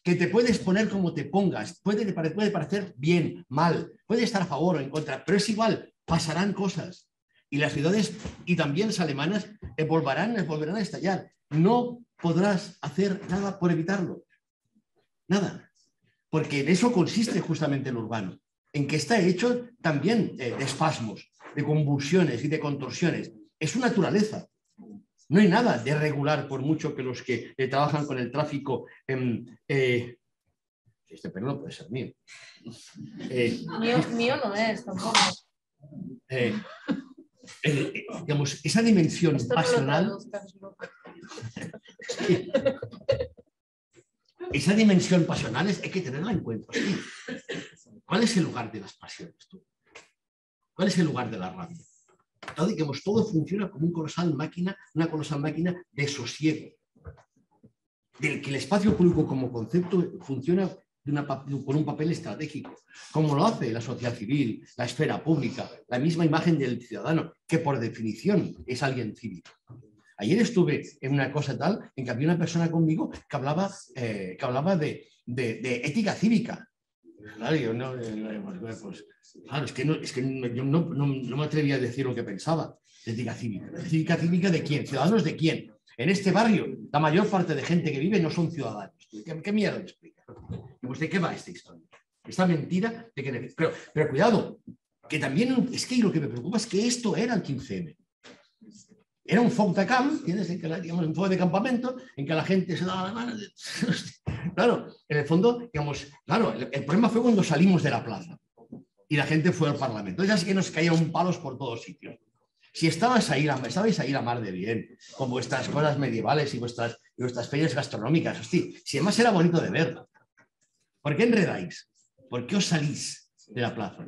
te puedes poner como te pongas. Puede parecer bien, mal, puede estar a favor o en contra, pero es igual, pasarán cosas. Y las ciudades, y también las alemanas, volverán a estallar. No podrás hacer nada por evitarlo. Nada. Porque en eso consiste justamente el urbano, en que está hecho también de espasmos, de convulsiones y de contorsiones. Es su naturaleza. No hay nada de regular, por mucho que los que trabajan con el tráfico... este pelo no puede ser mío. Mío no es, tampoco. Digamos, esa dimensión pasional... Esa dimensión pasional hay que tenerla en cuenta. ¿Sí? ¿Cuál es el lugar de las pasiones? ¿Cuál es el lugar de la rabia? Digamos, todo funciona como una colosal máquina de sosiego, del que el espacio público como concepto funciona con un papel estratégico, como lo hace la sociedad civil, la esfera pública, la misma imagen del ciudadano, que por definición es alguien cívico. Ayer estuve en una cosa tal en que había una persona conmigo que hablaba de ética cívica. Claro, yo no, pues, claro, es que yo no me atrevía a decir lo que pensaba. Ética cívica. ¿Ética cívica de quién? ¿Ciudadanos de quién? En este barrio, la mayor parte de gente que vive no son ciudadanos. ¿Qué mierda me explica? ¿De qué va esta historia? Esta mentira de que... Pero cuidado, que también es que lo que me preocupa es que esto era el 15M. Era un foc de camp, ¿tienes? Digamos, un foco de campamento en que la gente se daba la mano. Claro, en el fondo, digamos, claro, el problema fue cuando salimos de la plaza y la gente fue al Parlamento. Entonces, así que nos caían palos por todos sitios. Si estabais ahí a mar de bien, con vuestras cosas medievales y vuestras ferias gastronómicas, hostia, si además era bonito de ver, ¿por qué enredáis? ¿Por qué os salís de la plaza?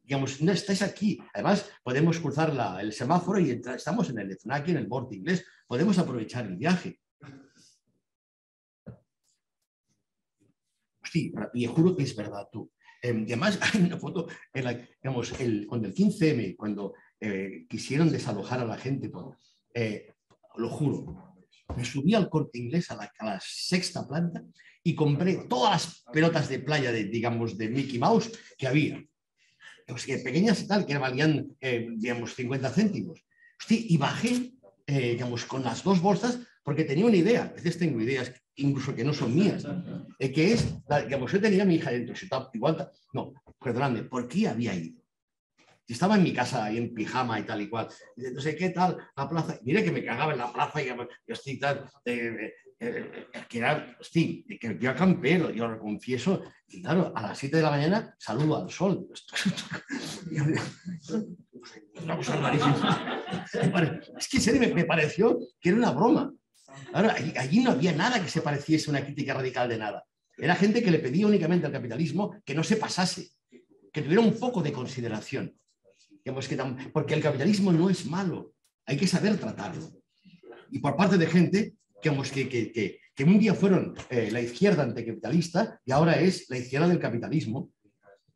Digamos, no estáis aquí. Además, podemos cruzar el semáforo y estamos en el Eznaki, en el Corte Inglés. Podemos aprovechar el viaje. Sí, y juro que es verdad tú. Y además, hay una foto en la, digamos, cuando el 15M, cuando quisieron desalojar a la gente, lo juro, me subí al Corte Inglés a la sexta planta y compré todas las pelotas de playa digamos, de Mickey Mouse que había. Pues que pequeñas y tal, que valían, digamos, 50 céntimos. Hostia, y bajé, digamos, con las dos bolsas, porque tenía una idea. A veces tengo ideas, incluso que no son mías, que es, digamos, yo tenía a mi hija dentro, igual, no, perdóname, ¿por qué había ido? Si estaba en mi casa ahí en pijama y tal y cual, no sé qué tal, la plaza, mire que me cagaba en la plaza y yo estoy tal, que era, hostia, que yo acampé, yo lo confieso, y claro, a las 7 de la mañana saludo al sol. Una cosa rarísima. Es que en serio me pareció que era una broma. Ahora, allí no había nada que se pareciese a una crítica radical de nada. Era gente que le pedía únicamente al capitalismo que no se pasase, que tuviera un poco de consideración. Digamos porque el capitalismo no es malo, hay que saber tratarlo. Y por parte de gente digamos, que un día fueron la izquierda anticapitalista y ahora es la izquierda del capitalismo,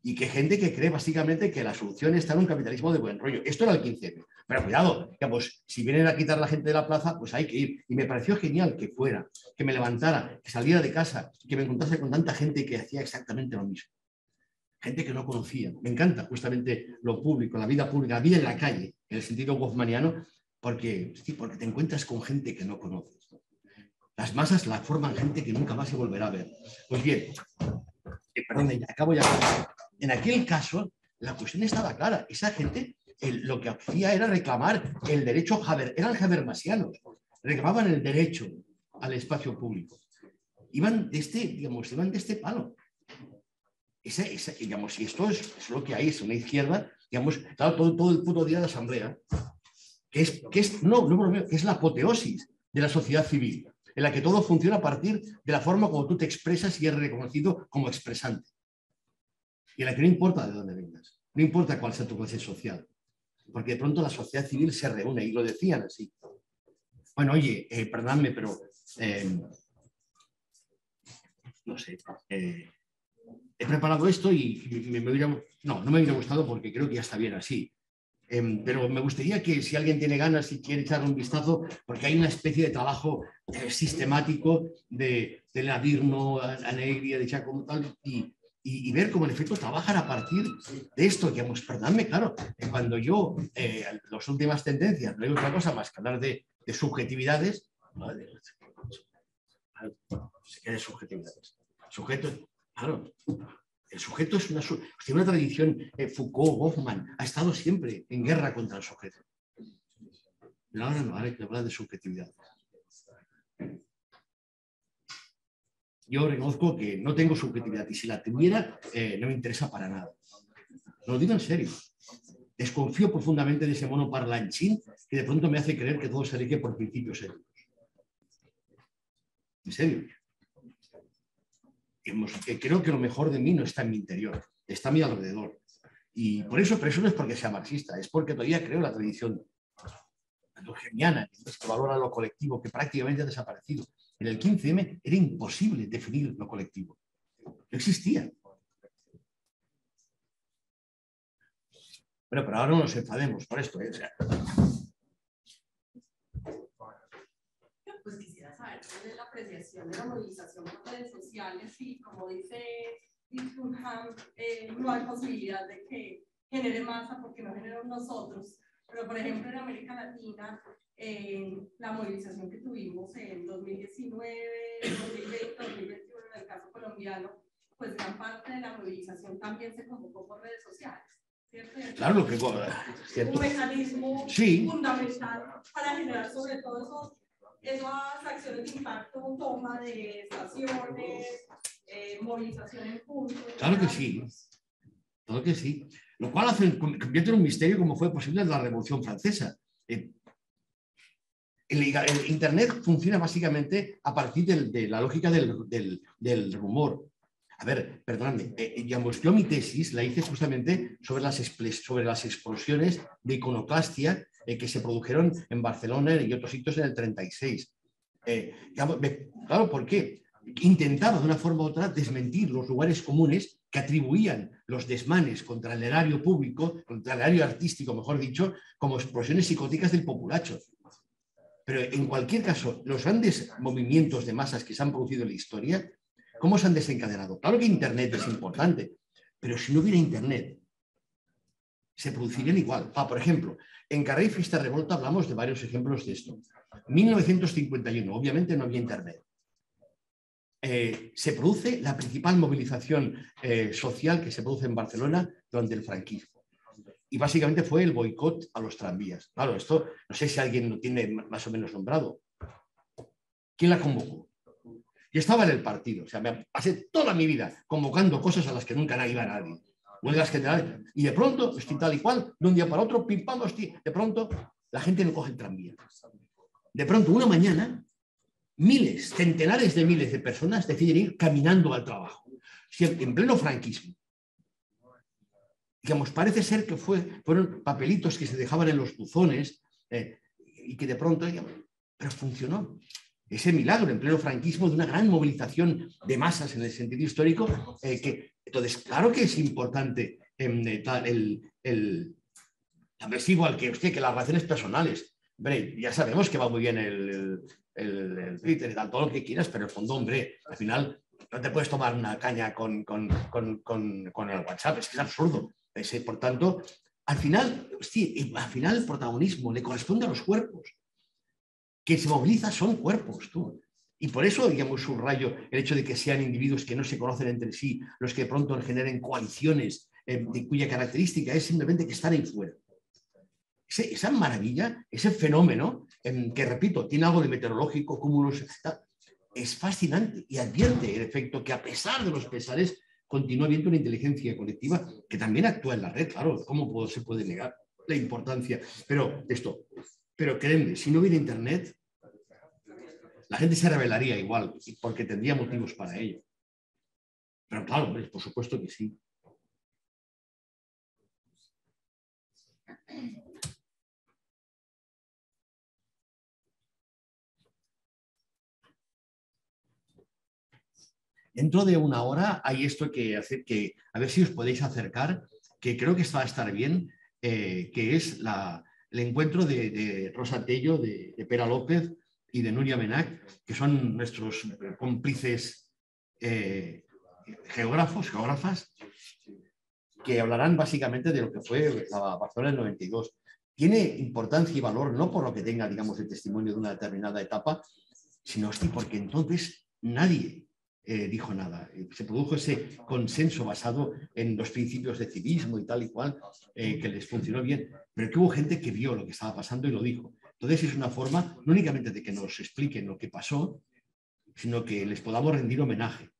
y que gente que cree básicamente que la solución está en un capitalismo de buen rollo. Esto era el 15M. Pero cuidado, digamos, si vienen a quitar a la gente de la plaza, pues hay que ir. Y me pareció genial que fuera, que me levantara, que saliera de casa, que me encontrase con tanta gente que hacía exactamente lo mismo. Gente que no conocía. Me encanta justamente lo público, la vida pública, la vida en la calle, en el sentido goffmaniano, porque te encuentras con gente que no conoces. Las masas la forman gente que nunca más se volverá a ver. Pues bien, perdón, acabo ya. En aquel caso, la cuestión estaba clara. Esa gente lo que hacía era reclamar el derecho, eran habermasianos, reclamaban el derecho al espacio público. Iban de este palo. Digamos, y esto es lo que hay, es una izquierda, digamos, claro, todo el puto día de asamblea, que es la apoteosis de la sociedad civil, en la que todo funciona a partir de la forma como tú te expresas y eres reconocido como expresante. Y en la que no importa de dónde vengas, no importa cuál sea tu clase social, porque de pronto la sociedad civil se reúne, y lo decían así. Bueno, oye, perdóname, pero no sé, he preparado esto y no me hubiera gustado porque creo que ya está bien así. Pero me gustaría que si alguien tiene ganas y quiere echarle un vistazo, porque hay una especie de trabajo sistemático de Ladirno, Anegria, de Giacomo, tal, y ver cómo en efecto trabajan a partir de esto. Digamos, perdónme, claro, cuando yo, las últimas tendencias, no hay otra cosa más que hablar de subjetividades, ¿no? ¿Qué de subjetividades? Sujetos, claro. El sujeto es una tradición, Foucault, Goffman, ha estado siempre en guerra contra el sujeto. Pero ahora no, hay que hablar de subjetividad. Yo reconozco que no tengo subjetividad y si la tuviera, no me interesa para nada. Lo digo en serio. Desconfío profundamente de ese mono parlanchín que de pronto me hace creer que todo se rige por principios éticos. En serio. Creo que lo mejor de mí no está en mi interior, está a mi alrededor. Y por eso, pero eso no es porque sea marxista, es porque todavía creo en la tradición hegeliana, que valora lo colectivo, que prácticamente ha desaparecido. En el 15M era imposible definir lo colectivo. No existía. Pero ahora no nos enfademos por esto. O sea, pues quisiera saber cuál es la apreciación de la movilización por redes sociales y como dice no hay posibilidad de que genere masa porque no generamos nosotros. Pero, por ejemplo, en América Latina, la movilización que tuvimos en 2019, 2020, 2021, en el caso colombiano, pues gran parte de la movilización también se convocó por redes sociales, ¿cierto? Claro, lo que es un mecanismo fundamental para generar sobre todo esas acciones de impacto, toma de estaciones, movilización en puntos. Claro que sí, claro que sí. Lo cual convierte en un misterio cómo fue posible la Revolución Francesa. El Internet funciona básicamente a partir de la lógica del rumor. A ver, perdóname, digamos, yo mi tesis la hice justamente sobre las explosiones de iconoclastia que se produjeron en Barcelona y otros sitios en el 36. Claro, ¿por qué? Intentaba de una forma u otra desmentir los lugares comunes que atribuían los desmanes contra el erario público, contra el erario artístico, mejor dicho, como explosiones psicóticas del populacho. Pero en cualquier caso, los grandes movimientos de masas que se han producido en la historia, ¿cómo se han desencadenado? Claro que Internet es importante, pero si no hubiera Internet, se producirían igual. Por ejemplo, en Carrer Fiesta Revolta hablamos de varios ejemplos de esto. 1951, obviamente no había Internet. Se produce la principal movilización social que se produce en Barcelona durante el franquismo. Y básicamente fue el boicot a los tranvías. Claro, esto no sé si alguien lo tiene más o menos nombrado. ¿Quién la convocó? Yo estaba en el partido, o sea, me pasé toda mi vida convocando cosas a las que nunca iba nadie. Huelgas generales. Y de pronto, tal y cual, de un día para otro, pim pam, de pronto la gente no coge el tranvía. De pronto, una mañana, miles, centenares de miles de personas deciden ir caminando al trabajo, en pleno franquismo. Digamos, parece ser que fueron papelitos que se dejaban en los buzones y que de pronto, pero funcionó. Ese milagro en pleno franquismo de una gran movilización de masas en el sentido histórico. Entonces, claro que es importante es igual que las relaciones personales. Hombre, ya sabemos que va muy bien el Twitter y tal, todo lo que quieras, pero en el fondo, hombre, al final no te puedes tomar una caña con el WhatsApp, es que es absurdo. Por tanto, al final el protagonismo le corresponde a los cuerpos. Quien se moviliza son cuerpos, tú. Y por eso, digamos, subrayo el hecho de que sean individuos que no se conocen entre sí, los que de pronto generen coaliciones de cuya característica es simplemente que están ahí fuera. Esa maravilla, ese fenómeno, que repito, tiene algo de meteorológico, cúmulos, es fascinante y advierte el efecto que a pesar de los pesares continúa habiendo una inteligencia colectiva que también actúa en la red, claro, ¿cómo se puede negar la importancia? Pero créanme, si no hubiera Internet, la gente se rebelaría igual, porque tendría motivos para ello. Pero claro, por supuesto que sí. Dentro de una hora hay esto que hacer, que a ver si os podéis acercar, que creo que va a estar bien, que es el encuentro de Rosa Tello, de Pera López y de Núria Menac, que son nuestros cómplices geógrafas, que hablarán básicamente de lo que fue la Barcelona del 92. Tiene importancia y valor no por lo que tenga, digamos, el testimonio de una determinada etapa, sino porque entonces nadie dijo nada. Se produjo ese consenso basado en los principios de civismo y tal y cual, que les funcionó bien, pero que hubo gente que vio lo que estaba pasando y lo dijo. Entonces es una forma no únicamente de que nos expliquen lo que pasó, sino que les podamos rendir homenaje,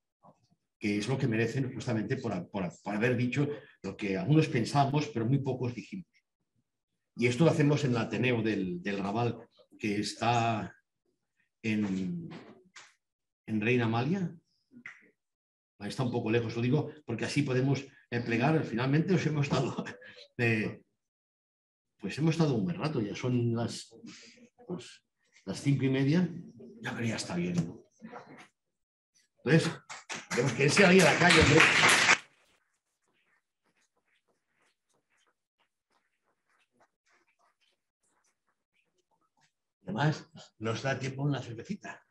que es lo que merecen justamente por haber dicho lo que algunos pensamos, pero muy pocos dijimos. Y esto lo hacemos en el Ateneo del Raval, que está en Reina Amalia. Está un poco lejos, lo digo porque así podemos plegar. Finalmente hemos estado un buen rato, ya son las 5:30, ya creo que ya está bien. Entonces, tenemos que irse ahí a la calle. Además, nos da tiempo una cervecita.